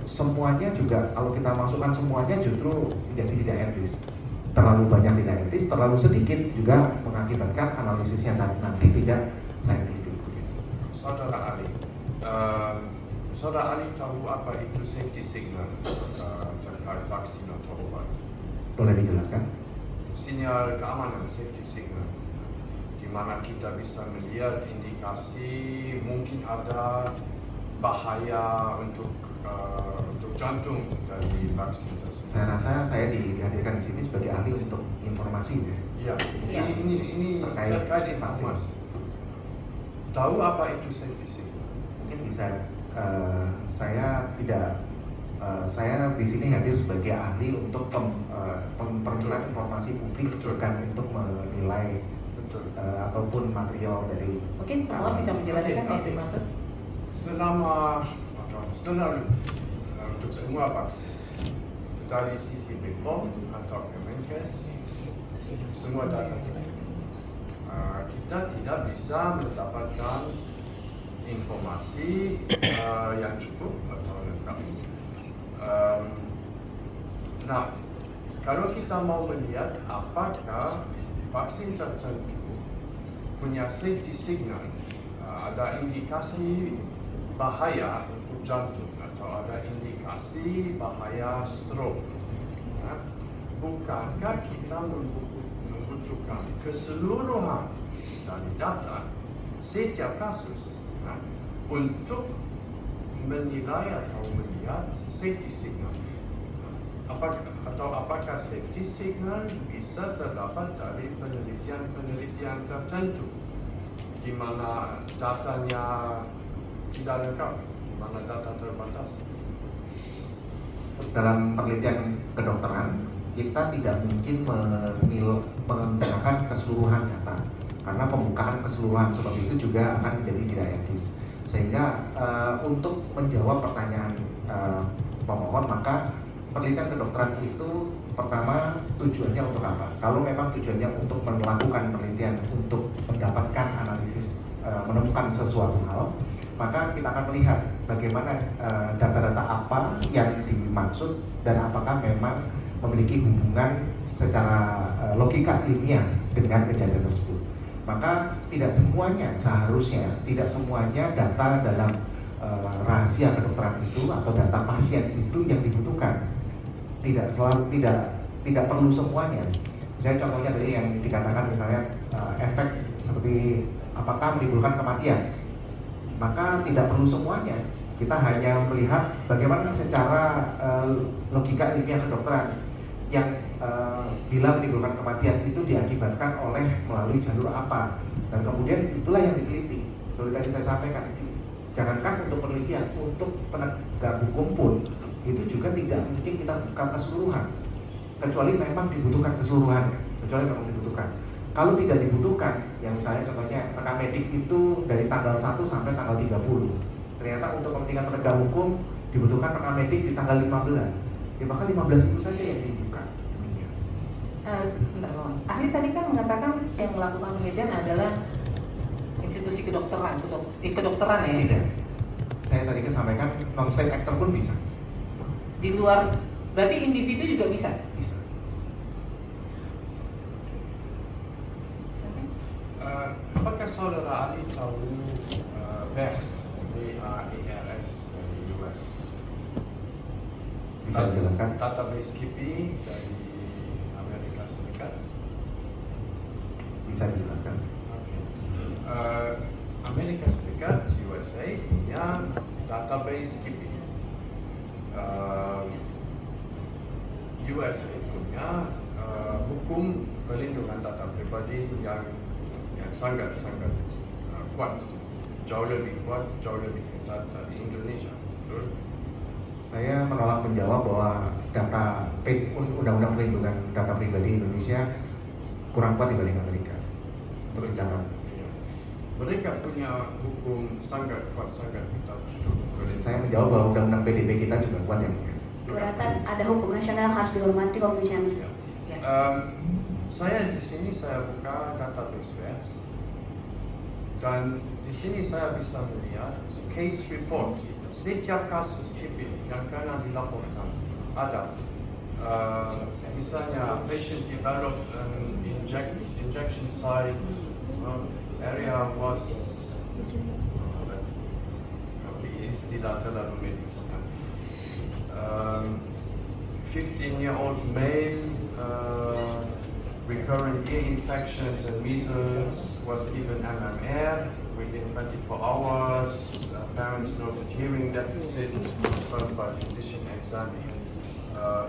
Semuanya juga kalau kita masukkan semuanya justru menjadi tidak etis. Terlalu banyak tidak etis, terlalu sedikit juga mengakibatkan analisisnya nanti tidak saintifik. Saudara Ali, Saudara Ali tahu apa itu safety signal terkait vaksin atau obat? Boleh dijelaskan? Sinyal keamanan, safety signal, di mana kita bisa melihat indikasi mungkin ada bahaya untuk jantung dari vaksin tersebut. Saya rasa saya dihadirkan di sini sebagai ahli untuk informasi ya. Iya, Ya. ini Terkait terkait vaksin. informasi. Tahu apa itu safety signal? Mungkin bisa saya di sini hadir sebagai ahli untuk permintaan informasi publik, Betul. bukan untuk menilai Betul. ataupun material dari Mungkin pemohon bisa menjelaskan Oke, yang oke. dimaksud. Selalu untuk semua vaksin dari sisi BPOM atau Kemenkes semua data tertutup. Kita tidak bisa mendapatkan informasi yang cukup atau lengkap. Nah, kalau kita mau melihat apakah vaksin tertentu punya safety signal, ada indikasi bahaya untuk jantung atau ada indikasi bahaya stroke, ya, bukankah kita membutuhkan keseluruhan dari data setiap kasus ya, untuk menilai atau melihat safety signal? Apakah safety signal bisa terdapat dari penelitian tertentu di mana datanya tidak lengkap, di mana data terbatas? dalam penelitian kedokteran kita tidak mungkin menggunakan keseluruhan data karena pembukaan keseluruhan seperti itu juga akan menjadi tidak etis, sehingga untuk menjawab pertanyaan pemohon, maka penelitian kedokteran itu pertama tujuannya untuk apa? Kalau memang tujuannya untuk melakukan penelitian untuk mendapatkan analisis, menemukan sesuatu hal, maka kita akan melihat bagaimana data-data apa yang dimaksud dan apakah memang memiliki hubungan secara logika ilmiah dengan kejadian tersebut. Maka tidak semuanya, seharusnya tidak semuanya data dalam rahasia kedokteran itu atau data pasien itu yang dibutuhkan. Tidak perlu semuanya. Misalnya contohnya tadi yang dikatakan misalnya efek seperti apakah menimbulkan kematian, maka tidak perlu semuanya. Kita hanya melihat bagaimana secara logika ilmiah kedokteran yang bila menimbulkan kematian itu diakibatkan oleh melalui jalur apa, dan kemudian itulah yang diteliti. Seperti tadi saya sampaikan, jangankan untuk penelitian, untuk penegak hukum pun itu juga tidak mungkin kita buka keseluruhan, kecuali memang dibutuhkan keseluruhannya, kecuali memang dibutuhkan. Kalau tidak dibutuhkan, yang misalnya contohnya rekam medik itu dari tanggal 1 sampai tanggal 30, ternyata untuk kepentingan penegak hukum dibutuhkan rekam medik di tanggal 15, ya maka 15 itu saja yang dibuka. Demikian. Sebentar, mohon. Ahli tadi kan mengatakan yang melakukan penelitian adalah institusi kedokteran ya? Tidak. Saya tadi kan sampaikan non-state actor pun bisa. Di luar, berarti individu juga bisa? Bisa. Apakah saudara Ali tahu VAERS dari US? Bisa dijelaskan? Database KIPI dari Amerika Serikat. Bisa dijelaskan? Amerika Serikat, USA, punya database KIPI. USA punya hukum perlindungan data pribadi yang sangat kuat, jauh lebih kuat, jauh lebih ketat dari Indonesia. Betul? Saya menolak menjawab bahwa data Undang-Undang Perlindungan Data Pribadi Indonesia kurang kuat dibanding Amerika. Untuk dicatat. Mereka punya hukum sangat kuat, sangat ketat. Saya menjawab bahwa Undang-Undang PDP kita juga kuat ya. Berarti ada hukum nasional yang harus dihormati kalau misalnya. Saya di sini saya buka database VAERS dan di sini saya bisa melihat case report setiap kasus KIPI yang pernah dilaporkan ada. Misalnya patient developed an injection site area was istilah terlalu medis. 15-year-old male recurrent ear infections and measles was even MMR within 24 hours. Parents noted hearing deficit confirmed by physician exam.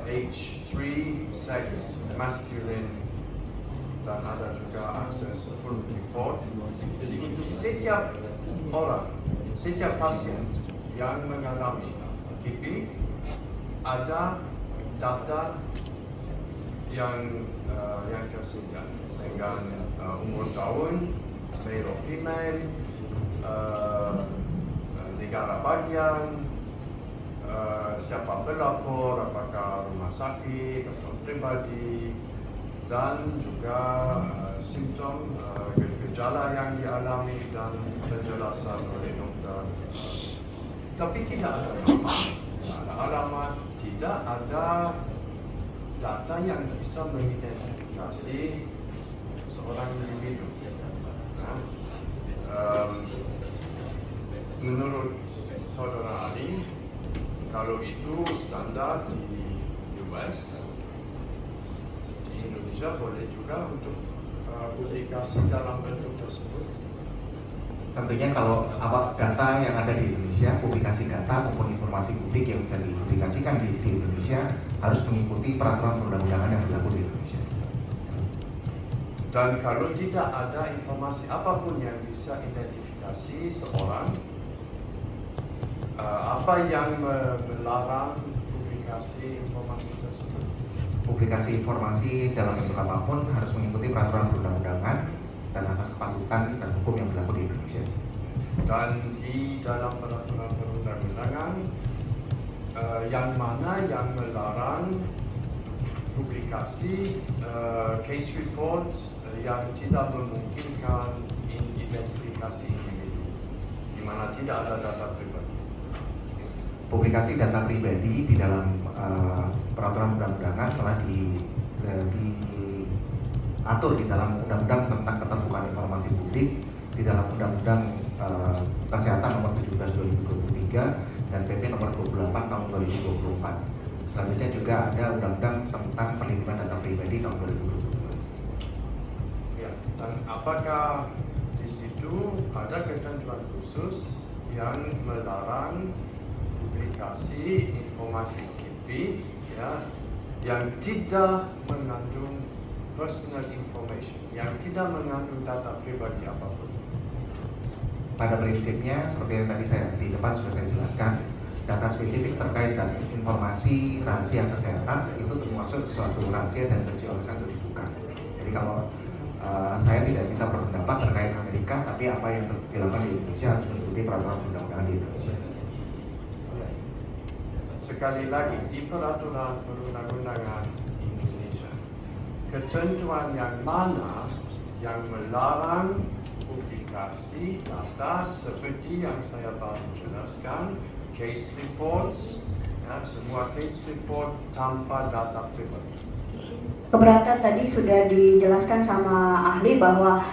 Age 3, sex masculine, dan ada juga akses full report. Jadi untuk setiap orang, setiap pasien yang mengalami TB, ada data yang tersedia dengan umur tahun, male or female, negara bagian, siapa pelapor, apakah rumah sakit atau pribadi, dan juga simptom, gejala yang dialami dan penjelasan oleh dokter. Tapi tidak ada nama, tidak ada alamat, tidak ada data yang bisa mengidentifikasi seorang individu. Menurut saudara Ali, kalau itu standar di US, di Indonesia boleh juga untuk publikasi dalam bentuk tersebut. Tentunya kalau data yang ada di Indonesia, publikasi data maupun informasi publik yang bisa dipublikasikan di Indonesia harus mengikuti peraturan perundang-undangan yang berlaku di Indonesia. Dan kalau tidak ada informasi apapun yang bisa identifikasi seorang, apa yang melarang publikasi informasi tersebut? Publikasi informasi dalam bentuk apapun harus mengikuti peraturan perundang-undangan dan asas kepatutan dan hukum yang berlaku di Indonesia. Dan di dalam peraturan perundang-undangan, yang mana yang melarang publikasi case report yang tidak memungkinkan identifikasi individu, di mana tidak ada data pribadi. Publikasi data pribadi di dalam peraturan undang-undangan telah diatur di dalam Undang-Undang tentang Keterbukaan Informasi Publik, di dalam Undang-Undang Kesehatan Nomor 17 2023 dan PP Nomor 28 Tahun 2024. Selanjutnya juga ada Undang-Undang tentang Perlindungan Data Pribadi Tahun 2022. Ya, dan apakah di situ ada ketentuan khusus yang melarang publikasi informasi KIPI ya, yang tidak mengandung personal information, yang tidak mengandung data pribadi apapun? Pada prinsipnya, seperti yang tadi di depan sudah saya jelaskan, data spesifik terkait dengan informasi rahasia kesehatan itu termasuk suatu rahasia dan diperbolehkan untuk dibuka. Jadi kalau saya tidak bisa berpendapat terkait Amerika, tapi apa yang dilakukan di Indonesia harus mengikuti peraturan perundang-undangan di Indonesia. Sekali lagi, di peraturan perundang-undangan Indonesia, ketentuan yang mana yang melarang publikasi data seperti yang saya baru jelaskan, case reports, ya, semua case report tanpa data pribadi. Keberatan tadi sudah dijelaskan sama ahli bahwa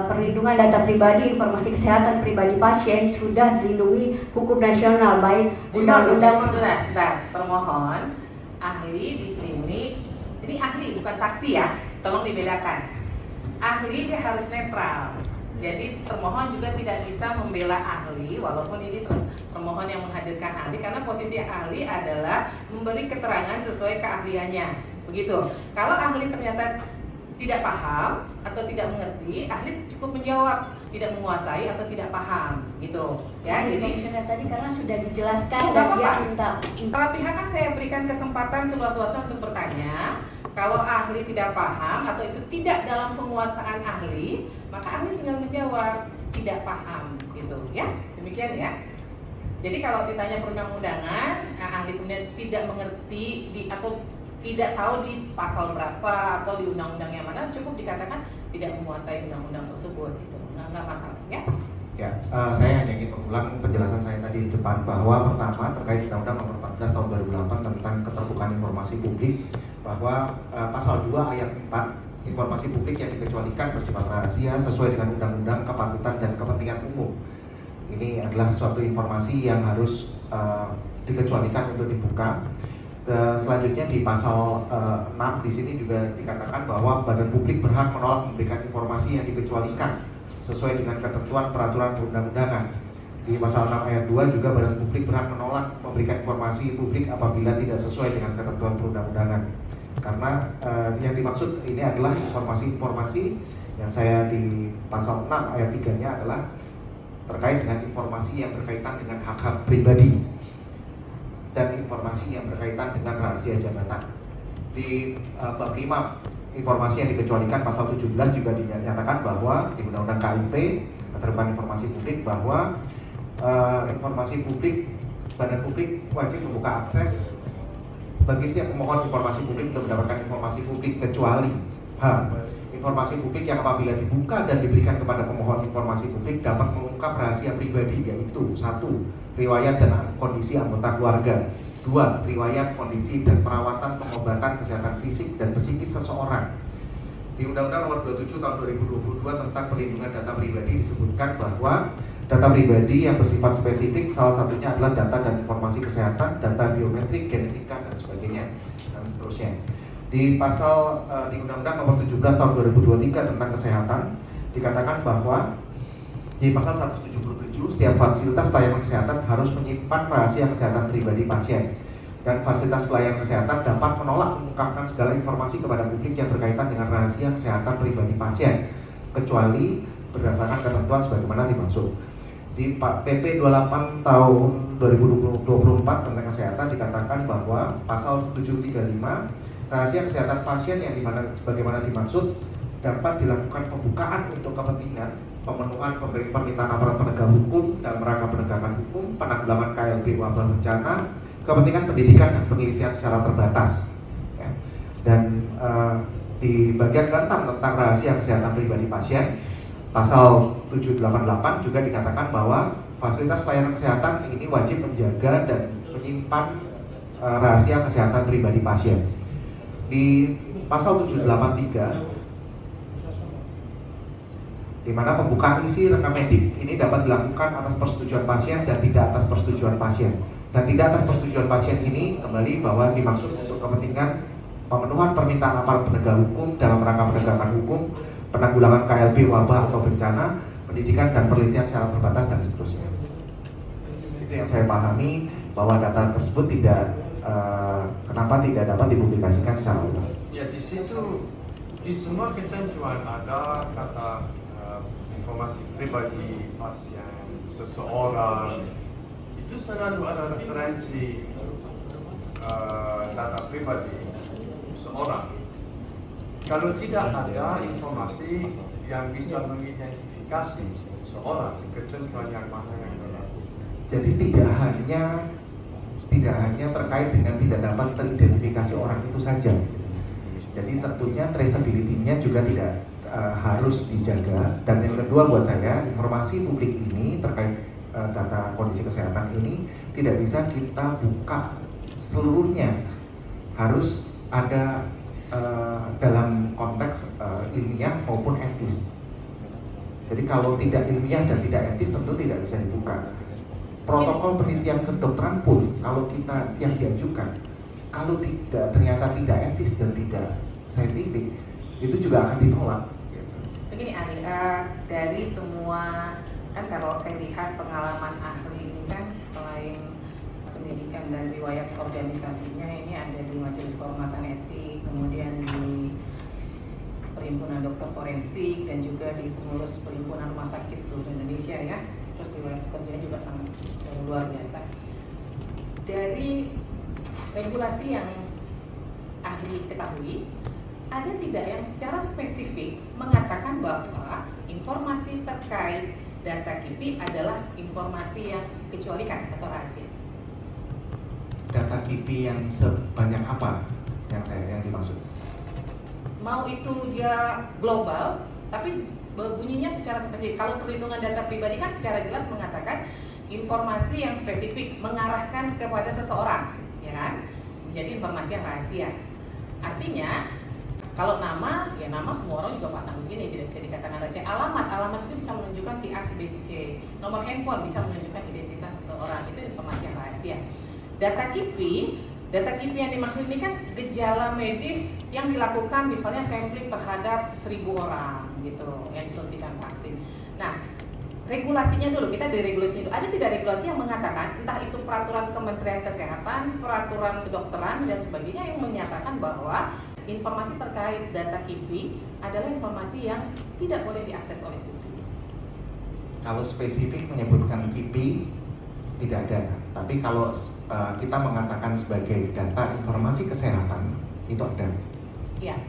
perlindungan data pribadi, informasi kesehatan pribadi pasien sudah dilindungi hukum nasional, baik undang-undang. Sudah, termohon ahli di sini, ini ahli bukan saksi ya, tolong dibedakan. Ahli dia harus netral. Jadi termohon juga tidak bisa membela ahli, walaupun ini termohon yang menghadirkan ahli, karena posisi ahli adalah memberi keterangan sesuai keahliannya. Begitu. Kalau ahli ternyata tidak paham atau tidak mengerti, ahli cukup menjawab tidak menguasai atau tidak paham, gitu. Ya, jadi komisioner tadi karena sudah dijelaskan Oh, dan nggak dia apa-apa. minta. para pihak kan saya berikan kesempatan seluas-luasnya untuk bertanya. Kalau ahli tidak paham atau itu tidak dalam penguasaan ahli, maka ahli tinggal menjawab tidak paham, gitu. Ya, demikian ya. Jadi kalau ditanya perundang-undangan, ahli kemudian tidak mengerti atau tidak tahu di pasal berapa atau di undang-undang yang mana, cukup dikatakan tidak menguasai undang-undang tersebut, gitu. Nggak masalah, ya. Ya, saya hanya ingin mengulang penjelasan saya tadi di depan bahwa pertama terkait Undang-Undang Nomor 14 Tahun 2008 tentang Keterbukaan Informasi Publik, bahwa pasal 2 ayat 4, informasi publik yang dikecualikan bersifat rahasia sesuai dengan Undang-Undang Kepatutan dan Kepentingan Umum. Ini adalah suatu informasi yang harus dikecualikan untuk dibuka. Selanjutnya di pasal 6 di sini juga dikatakan bahwa badan publik berhak menolak memberikan informasi yang dikecualikan sesuai dengan ketentuan peraturan perundang-undangan. Di pasal 6 ayat 2 juga badan publik berhak menolak memberikan informasi publik apabila tidak sesuai dengan ketentuan perundang-undangan. Karena yang dimaksud ini adalah informasi-informasi yang saya di pasal 6 ayat 3-nya adalah terkait dengan informasi yang berkaitan dengan hak-hak pribadi dan informasi yang berkaitan dengan rahasia jabatan. Di bab 5 informasi yang dikecualikan pasal 17 juga dinyatakan bahwa di Undang-Undang KIP keterbukaan informasi publik bahwa informasi publik, badan publik wajib membuka akses bagi setiap pemohon informasi publik untuk mendapatkan informasi publik kecuali informasi publik yang apabila dibuka dan diberikan kepada pemohon informasi publik dapat mengungkap rahasia pribadi, yaitu 1. riwayat dan kondisi anggota keluarga, 2. riwayat, kondisi, dan perawatan pengobatan kesehatan fisik dan psikis seseorang. Di Undang-Undang Nomor 27 Tahun 2022 tentang Perlindungan Data Pribadi disebutkan bahwa data pribadi yang bersifat spesifik salah satunya adalah data dan informasi kesehatan, data biometrik, genetika, dan sebagainya, dan seterusnya. Di pasal di Undang-Undang Nomor 17 Tahun 2023 tentang Kesehatan dikatakan bahwa di pasal 177 setiap fasilitas pelayanan kesehatan harus menyimpan rahasia kesehatan pribadi pasien, dan fasilitas pelayanan kesehatan dapat menolak mengungkapkan segala informasi kepada publik yang berkaitan dengan rahasia kesehatan pribadi pasien kecuali berdasarkan ketentuan sebagaimana dimaksud. Di PP 28 tahun 2024 tentang kesehatan dikatakan bahwa pasal 735 rahasia kesehatan pasien yang dimana sebagaimana dimaksud dapat dilakukan pembukaan untuk kepentingan pemenuhan permintaan aparat penegak hukum dalam rangka penegakan hukum, penanggulangan KLB wabah bencana, kepentingan pendidikan dan penelitian secara terbatas. Ya. Dan di bagian ke-6 tentang rahasia kesehatan pribadi pasien, pasal 788 juga dikatakan bahwa fasilitas pelayanan kesehatan ini wajib menjaga dan menyimpan rahasia kesehatan pribadi pasien. Di pasal 783 di mana pembukaan isi rekam medik ini dapat dilakukan atas persetujuan pasien dan tidak atas persetujuan pasien. Dan tidak atas persetujuan pasien ini kembali bahwa dimaksud untuk kepentingan pemenuhan permintaan aparat penegak hukum dalam rangka penegakan hukum, penanggulangan KLB wabah atau bencana, pendidikan dan penelitian secara terbatas dan seterusnya. Itu yang saya pahami bahwa data tersebut tidak kenapa tidak dapat dipublikasikan secara luas. Ya, di situ di semua ketentuan ada kata informasi pribadi pasien, seseorang, itu selalu ada referensi data pribadi seorang. Kalau tidak ada informasi yang bisa mengidentifikasi seorang, ketentuan yang mana yang berlaku. Jadi tidak hanya terkait dengan tidak dapat teridentifikasi orang itu saja. Jadi tentunya traceability-nya juga tidak harus dijaga. Dan yang kedua buat saya, informasi publik ini terkait data kondisi kesehatan ini tidak bisa kita buka seluruhnya, harus ada dalam konteks ilmiah maupun etis. Jadi kalau tidak ilmiah dan tidak etis tentu tidak bisa dibuka. Protokol penelitian kedokteran pun kalau kita yang diajukan, kalau tidak ternyata tidak etis dan tidak saintifik, itu juga akan ditolak. Begini Ari, dari semua kan kalau saya lihat pengalaman ahli ini kan selain pendidikan dan riwayat organisasinya ini ada di Majelis Kehormatan Etik, kemudian di Perhimpunan Dokter Forensik dan juga di pengurus Perhimpunan Rumah Sakit seluruh Indonesia ya. Terus riwayat pekerjaan juga sangat luar biasa. Dari regulasi yang ahli ketahui, ada tidak yang secara spesifik mengatakan bahwa informasi terkait data KIPI adalah informasi yang dikecualikan atau rahasia? Data KIPI yang sebanyak apa yang dimaksud? Mau itu dia global, tapi bunyinya secara spesifik. Kalau perlindungan data pribadi kan secara jelas mengatakan informasi yang spesifik mengarahkan kepada seseorang, ya kan? Menjadi informasi yang rahasia. Artinya Kalau nama, ya nama semua orang juga pasang di sini, tidak bisa dikatakan rahasia. Alamat itu bisa menunjukkan si A, si B, si C. Nomor handphone bisa menunjukkan identitas seseorang, itu informasi yang rahasia. Data KIPI yang dimaksud ini kan gejala medis yang dilakukan, misalnya sampling terhadap 1.000 orang gitu yang disuntikan vaksin. Nah, regulasinya dulu, kita dari regulasi itu ada tidak regulasi yang mengatakan, entah itu peraturan Kementerian Kesehatan, peraturan kedokteran dan sebagainya yang menyatakan bahwa informasi terkait data KIPI adalah informasi yang tidak boleh diakses oleh publik. Kalau spesifik menyebutkan KIPI tidak ada, tapi kalau kita mengatakan sebagai data informasi kesehatan itu ada. Ya.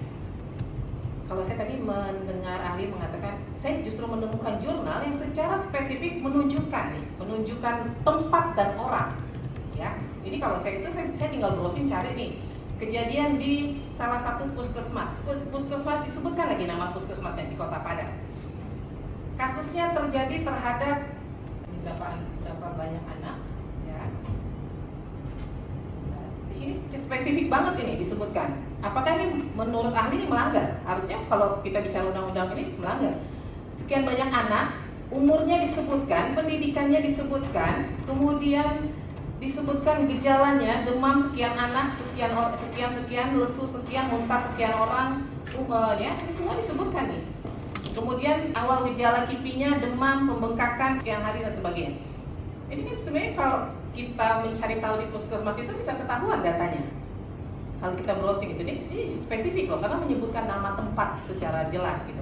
Kalau saya tadi mendengar ahli mengatakan, saya justru menemukan jurnal yang secara spesifik menunjukkan tempat dan orang. Ya, ini kalau saya tinggal browsing cari nih kejadian di salah satu puskesmas. Puskesmas disebutkan lagi nama puskesmasnya di Kota Padang. Kasusnya terjadi terhadap berapa banyak anak. Ya. Di sini spesifik banget ini disebutkan. Apakah ini menurut ahli ini melanggar? Harusnya kalau kita bicara undang-undang ini melanggar. Sekian banyak anak, umurnya disebutkan, pendidikannya disebutkan, kemudian disebutkan gejalanya, demam sekian anak, sekian, lesu sekian, muntah sekian orang, ya, ini semua disebutkan nih. Kemudian awal gejala KIPI-nya demam, pembengkakan sekian hari dan sebagainya. Ini kan sebenarnya kalau kita mencari tahu di puskesmas itu bisa ketahuan datanya. Kalau kita browsing itu, ini spesifik loh, karena menyebutkan nama tempat secara jelas gitu.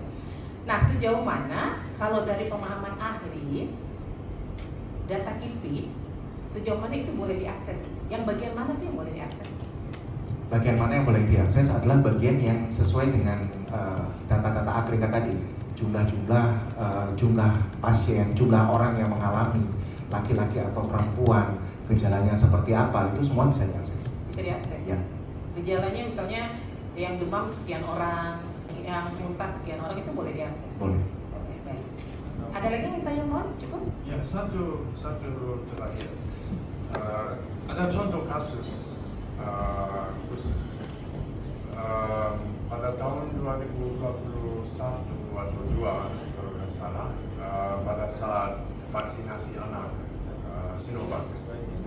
Nah, sejauh mana kalau dari pemahaman ahli, data KIPI, sejauh mana itu boleh diakses? Yang bagian mana sih yang boleh diakses? Bagian mana yang boleh diakses adalah bagian yang sesuai dengan data-data agregat tadi, jumlah pasien, jumlah orang yang mengalami, laki-laki atau perempuan, gejalanya seperti apa, itu semua bisa diakses. Bisa diakses. Ya. Gejalanya misalnya yang demam sekian orang, yang muntah sekian orang, itu boleh diakses. Boleh. Oke, baik. Ada lagi yang ditanya mohon? Cukup? Ya, satu terakhir. Ada contoh kasus khusus. Pada tahun 2021 atau 2 kalau tidak salah, pada saat vaksinasi anak Sinovac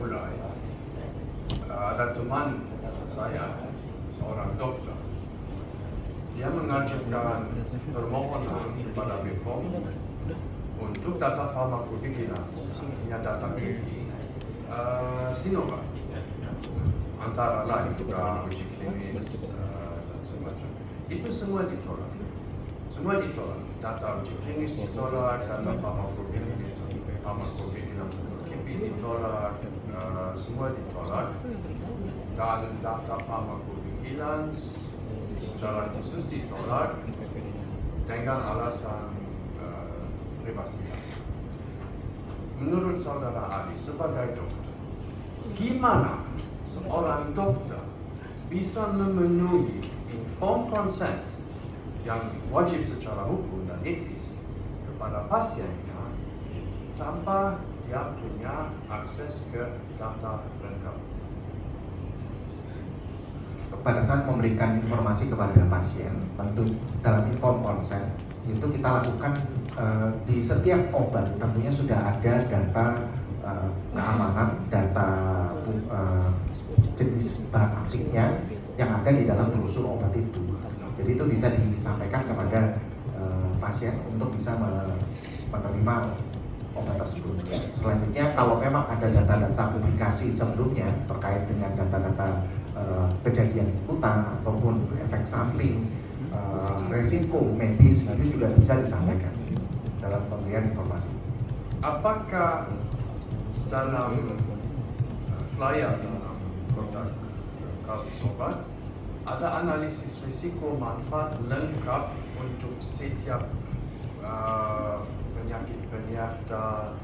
mulai, ada teman saya, seorang dokter, dia mengajukan permohonan kepada BPOM untuk data pharmacovigilance, artinya data KIPI Sinovac, antara lain juga uji klinis dan semacam. Itu semua ditolak. Data uji klinis ditolak, data pharmacovigilance atau KIPI ditolak, semua ditolak. Dan data pharmacovigilance secara khusus ditolak dengan alasan privasitas. Menurut saudara Ali sebagai dokter, gimana seorang dokter bisa memenuhi informed consent yang wajib secara hukum dan etis kepada pasiennya tanpa dia punya akses ke data lengkap? Pada saat memberikan informasi kepada pasien, tentu dalam informed consent itu kita lakukan di setiap obat tentunya sudah ada data keamanan, data jenis bahan aktifnya yang ada di dalam brosur obat itu. Jadi itu bisa disampaikan kepada pasien untuk bisa menerima obat tersebut. Selanjutnya, kalau memang ada data-data publikasi sebelumnya terkait dengan data-data kejadian ikutan ataupun efek samping, resiko medis, itu juga bisa disampaikan dalam pemberian informasi. Apakah dalam flyer dalam kotak kartu obat ada analisis risiko manfaat lengkap untuk setiap penyakit penyerta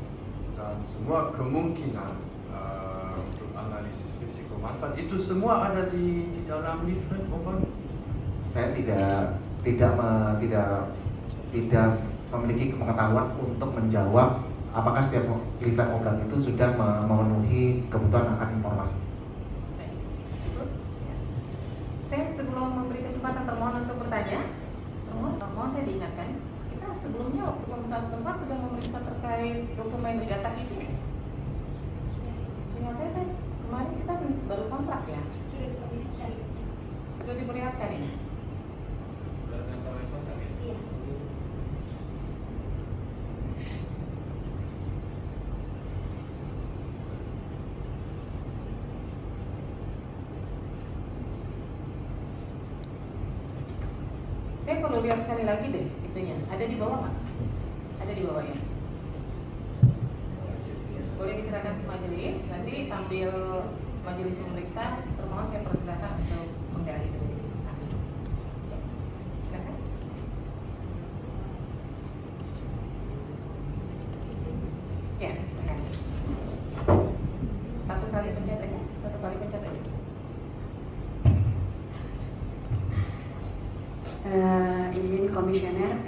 dan semua kemungkinan untuk analisis risiko manfaat itu semua ada di dalam leaflet obat? Saya tidak memiliki pengetahuan untuk menjawab apakah setiap leaflet obat itu sudah memenuhi kebutuhan akan informasi. Baik, cukup. Ya. Saya sebelum memberi kesempatan termohon untuk bertanya. Termohon saya diingatkan, kita sebelumnya waktu pemeriksaan setempat sudah memeriksa terkait dokumen data itu. Seingat saya kemarin kita baru kontrak ya. Sudah diperlihatkan ini. Iya. Saya perlu lihat sekali lagi deh itunya. Ada di bawah nggak? Ada di bawah ya. Boleh disilakan ke majelis. Nanti sambil majelis memeriksa, termohon saya persilakan untuk menggali dulu. Ya, silakan. Ya, silakan. Satu kali pencet aja. Izin komisioner,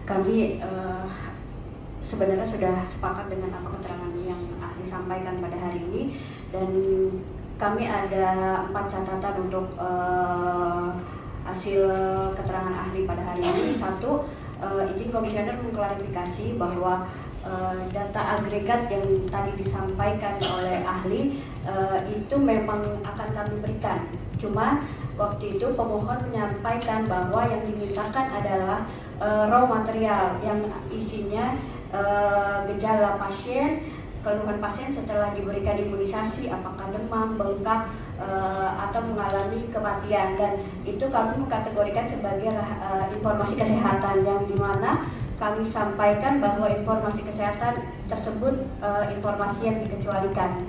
kami sebenarnya sudah sepakat dengan apa keterangan yang ahli sampaikan pada hari ini, dan kami ada 4 catatan untuk hasil keterangan ahli pada hari ini. Satu, izin komisioner mengklarifikasi bahwa data agregat yang tadi disampaikan oleh ahli itu memang akan kami berikan. Cuma waktu itu pemohon menyampaikan bahwa yang dimintakan adalah raw material yang isinya gejala pasien, keluhan pasien setelah diberikan imunisasi, apakah demam, bengkak, atau mengalami kematian, dan itu kami mengkategorikan sebagai informasi kesehatan, yang dimana kami sampaikan bahwa informasi kesehatan tersebut informasi yang dikecualikan.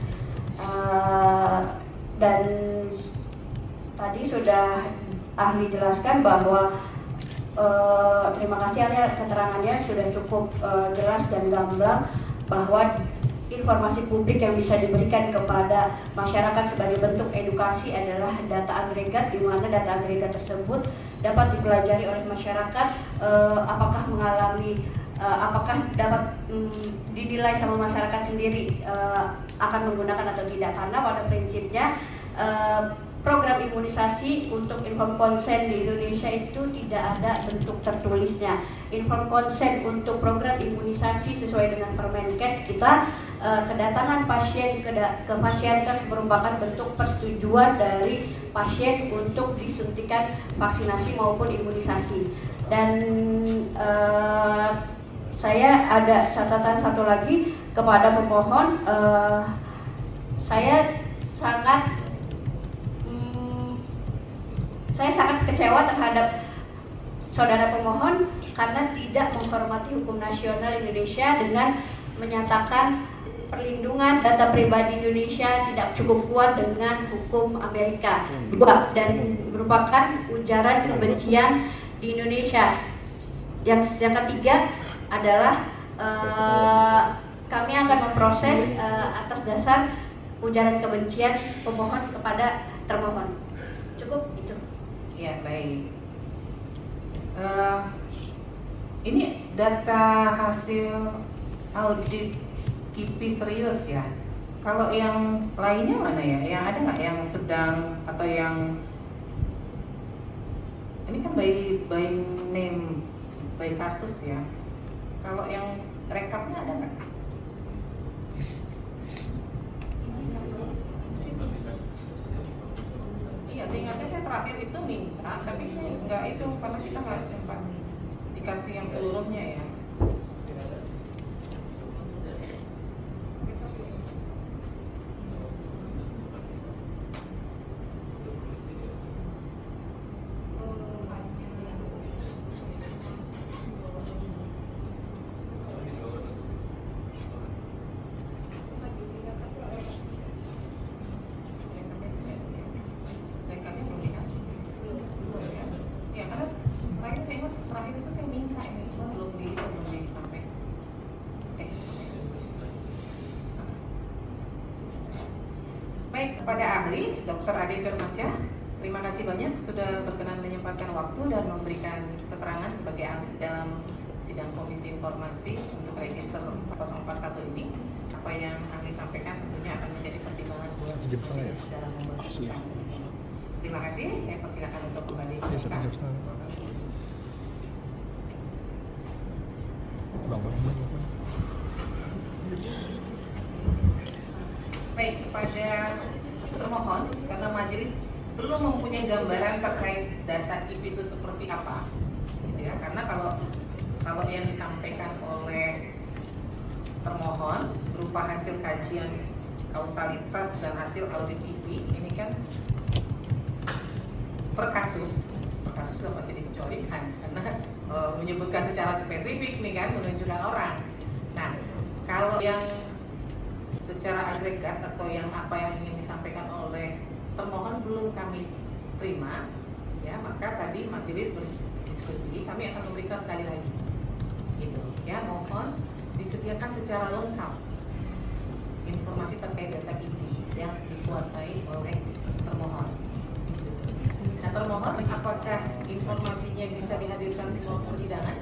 Dan tadi sudah ahli jelaskan bahwa terima kasih ahli, keterangannya sudah cukup jelas dan gamblang bahwa informasi publik yang bisa diberikan kepada masyarakat sebagai bentuk edukasi adalah data agregat, di mana data agregat tersebut dapat dipelajari oleh masyarakat, apakah mengalami apakah dapat dinilai sama masyarakat sendiri akan menggunakan atau tidak, karena pada prinsipnya program imunisasi untuk inform konsen di Indonesia itu tidak ada bentuk tertulisnya. Inform konsen untuk program imunisasi sesuai dengan Permenkes kita, kedatangan pasien ke Pasienkes merupakan bentuk persetujuan dari pasien untuk disuntikan vaksinasi maupun imunisasi. Dan saya ada catatan satu lagi kepada pemohon. Saya sangat kecewa terhadap saudara pemohon karena tidak menghormati hukum nasional Indonesia dengan menyatakan perlindungan data pribadi Indonesia tidak cukup kuat dengan hukum Amerika. Dan merupakan ujaran kebencian di Indonesia. Yang ketiga adalah kami akan memproses atas dasar ujaran kebencian pemohon kepada termohon. Cukup itu. Ya, baik. Ini data hasil audit KIPI serius ya. Kalau yang lainnya mana ya? Yang ada nggak yang sedang atau yang ini kan by name, by kasus ya. Kalau yang rekapnya ada nggak? Iya, seingat saya terakhir itu minta, tapi saya nggak itu karena kita nggak sempat dikasih yang seluruhnya ya. Terakhir itu saya minta ini, cuma belum disampaikan. Oke. Baik, kepada ahli Dr. Ade Firmansyah, terima kasih banyak sudah berkenan menyempatkan waktu dan memberikan keterangan sebagai ahli dalam sidang Komisi Informasi untuk register 041 ini. Apa yang ahli sampaikan tentunya akan menjadi pertimbangan buat majelis dalam membuat keputusan ini. Terima kasih. Saya persilakan untuk kembali ke Ya, satu belakang. jam setengah. Bang. Baik, kepada termohon, karena majelis belum mempunyai gambaran terkait data KIP itu seperti apa, gitu ya. Karena kalau yang disampaikan oleh termohon berupa hasil kajian kausalitas dan hasil audit KIP ini kan per kasus sudah pasti dikecualikan karena menyebutkan secara spesifik nih kan, menunjukkan orang. Nah, kalau yang secara agregat atau yang apa yang ingin disampaikan oleh termohon belum kami terima, ya, maka tadi majelis berdiskusi, kami akan memeriksa sekali lagi, gitu ya. Mohon disediakan secara lengkap informasi terkait data KIP yang dikuasai oleh termohon. Nah, termohon, apakah informasinya bisa dihadirkan semua persidangan?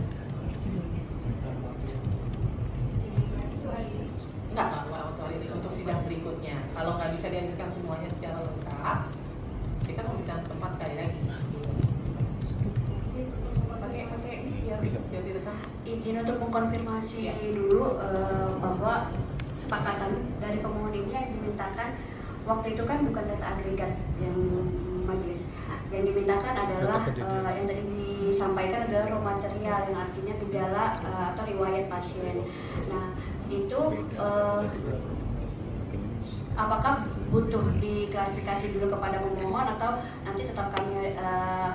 Enggak untuk hari ini, untuk sidang berikutnya. Kalau nggak bisa dihadirkan semuanya secara lengkap, kita pemeriksaan setempat sekali lagi. Pakai ini biar direkam. Izin untuk mengkonfirmasi dulu bahwa kesepakatan dari pemohon ini yang dimintakan waktu itu kan bukan data agregat yang majelis, yang dimintakan adalah yang tadi disampaikan adalah raw material yang artinya gejala atau riwayat pasien. Nah itu apakah butuh diklarifikasi dulu kepada pemohon atau nanti tetap kami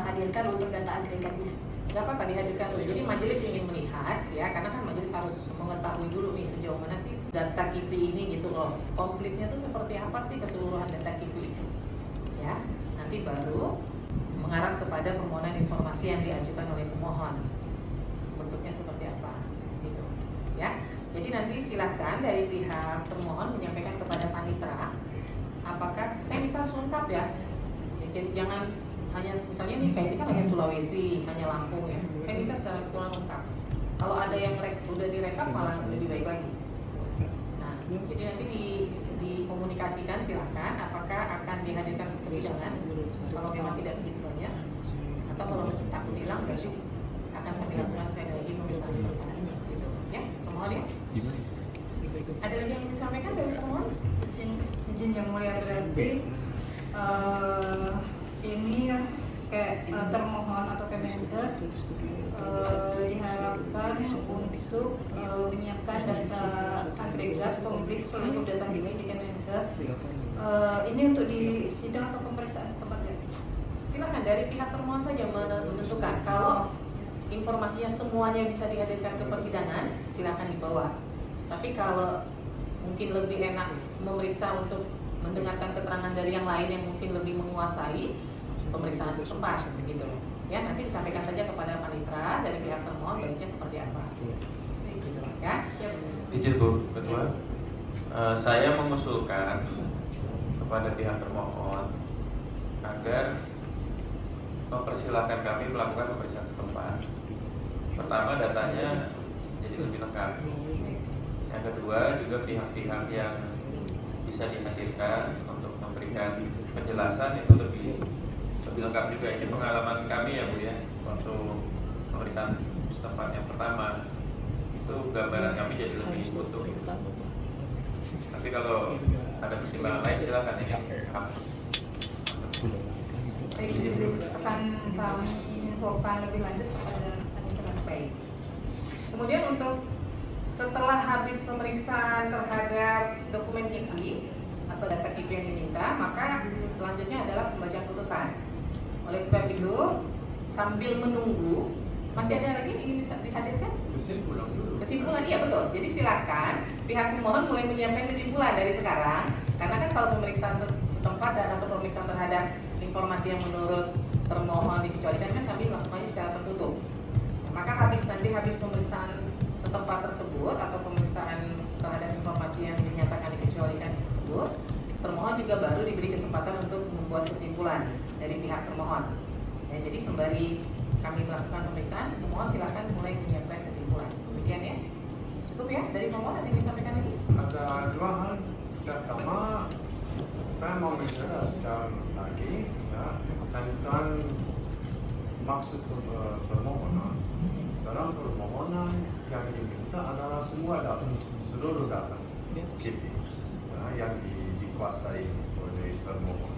hadirkan untuk data agregatnya? Gak apa-apa dihadirkan dulu. Jadi majelis ingin melihat ya, karena kan majelis harus mengetahui dulu nih sejauh mana sih data KIP ini gitu loh. Komplitnya tuh seperti apa sih keseluruhan data KIP itu? Ya, nanti baru mengarah kepada permohonan informasi yang diajukan oleh pemohon. Bentuknya seperti apa gitu. Ya. Jadi nanti silahkan dari pihak termohon menyampaikan kepada panitera apakah saya minta harus lengkap ya. Jadi jangan hanya misalnya nih kayak ini kan hanya Sulawesi, hanya Lampung ya. Saya minta secara keseluruhan lengkap. Kalau ada yang udah direkap malah lebih baik lagi. Nah, jadi nanti dikomunikasikan silahkan apakah akan dihadirkan ke persidangan. Kalau memang tidak begitu banyak atau kalau takut hilang berarti akan kami lakukan sekali lagi pemeriksaan setempat. Gitu ya, termohon ya. Ada lagi yang ingin disampaikan dari termohon? Izin yang mulia, berarti ini kayak termohon atau Kemenkes diharapkan untuk menyiapkan data agregat komplit seluruh data ini di Kemenkes. Ini untuk di sidang atau pemeriksaan setempat ya? Silakan dari pihak termohon saja menentukan. Kalau informasinya semuanya bisa dihadirkan ke persidangan, silakan dibawa. Tapi kalau mungkin lebih enak memeriksa untuk mendengarkan keterangan dari yang lain yang mungkin lebih menguasai pemeriksaan setempat begitu ya, nanti disampaikan saja kepada panitera dari pihak termohon baiknya seperti apa gitu ya. Siap. Izin Bu Ketua, saya mengusulkan kepada pihak termohon agar mempersilahkan kami melakukan pemeriksaan setempat. Pertama, datanya jadi lebih lengkap. Yang kedua, juga pihak-pihak yang bisa dihadirkan untuk memberikan penjelasan itu lebih lengkap juga. Ini pengalaman kami ya Bu ya, waktu pemeriksaan setempat yang pertama itu gambaran kami jadi lebih utuh. Tapi kalau ada pertimbangan lain silakan ini hak. Baik, majelis akan kami infokan lebih lanjut kepada panitera. Baik. Kemudian untuk setelah habis pemeriksaan terhadap dokumen KIP atau data KIP yang diminta, maka selanjutnya adalah pembacaan putusan. Oleh sebab itu, sambil menunggu, masih ada lagi yang ingin dihadirkan? Kesimpulan dulu. Kesimpulan, iya betul. Jadi silakan pihak pemohon mulai menyiapkan kesimpulan dari sekarang. Karena kan kalau pemeriksaan setempat dan atau pemeriksaan terhadap informasi yang menurut termohon dikecualikan kan kami melakukannya secara tertutup. Maka habis pemeriksaan setempat tersebut atau pemeriksaan terhadap informasi yang dinyatakan dikecualikan tersebut, termohon juga baru diberi kesempatan untuk membuat kesimpulan dari pihak termohon. Ya, jadi sembari kami melakukan pemeriksaan, pemohon silakan mulai menyiapkan kesimpulan. Demikian ya. Cukup ya dari pemohon, ada yang disampaikan lagi? Ada dua hal. Pertama, saya mau menjelaskan lagi ya, ya, tentang maksud permohonan. Dalam permohonan yang diminta adalah semua data, seluruh data KIP yang dikuasai oleh termohon.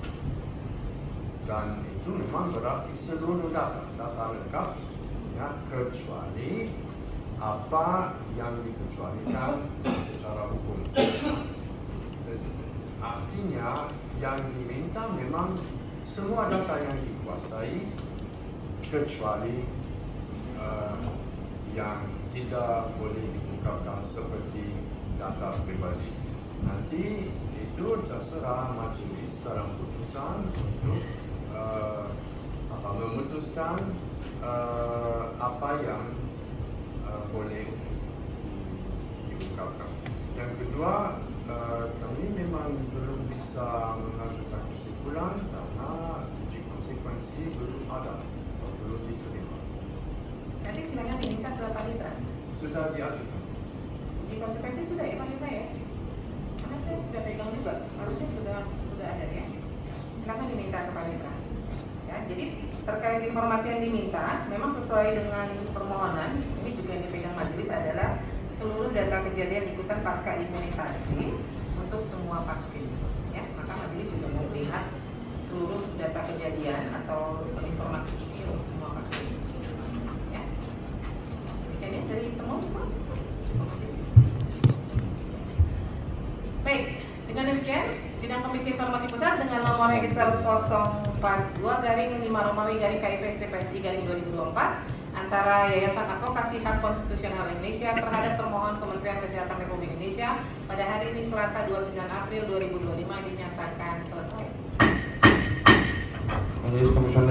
Dan itu memang berarti seluruh data lengkap, ya, kecuali apa yang dikecualikan secara hukum. Artinya yang diminta memang semua data yang dikuasai kecuali yang tidak boleh diungkapkan seperti data pribadi. Nanti itu terserah majelis dalam putusan untuk memutuskan apa yang boleh untuk diungkapkan. Yang kedua, kami memang belum bisa mengajukan kesimpulan karena uji konsekuensi belum ada, belum diterima. Nanti silakan diminta ke Panitra. Sudah diajukan. Uji konsekuensi sudah ya Panitra ya? Karena saya sudah pegang juga, harusnya sudah ada ya. Silakan diminta ke Panitra. Ya, jadi terkait informasi yang diminta, memang sesuai dengan permohonan, ini juga yang dipegang majelis adalah seluruh data kejadian ikutan pasca imunisasi untuk semua vaksin. Ya, maka majelis juga mau melihat seluruh data kejadian atau informasi ini untuk semua vaksin. Ya, demikian dari temu cukup majelis. Baik, dengan demikian sidang Komisi Informasi Pusat dengan nomor register 042-5-Romawi-KIP-PSI-2024 antara Yayasan Advokasi Hak Konstitusional Indonesia terhadap termohon Kementerian Kesehatan Republik Indonesia pada hari ini Selasa 29 April 2025 dinyatakan selesai. Majelis Komisioner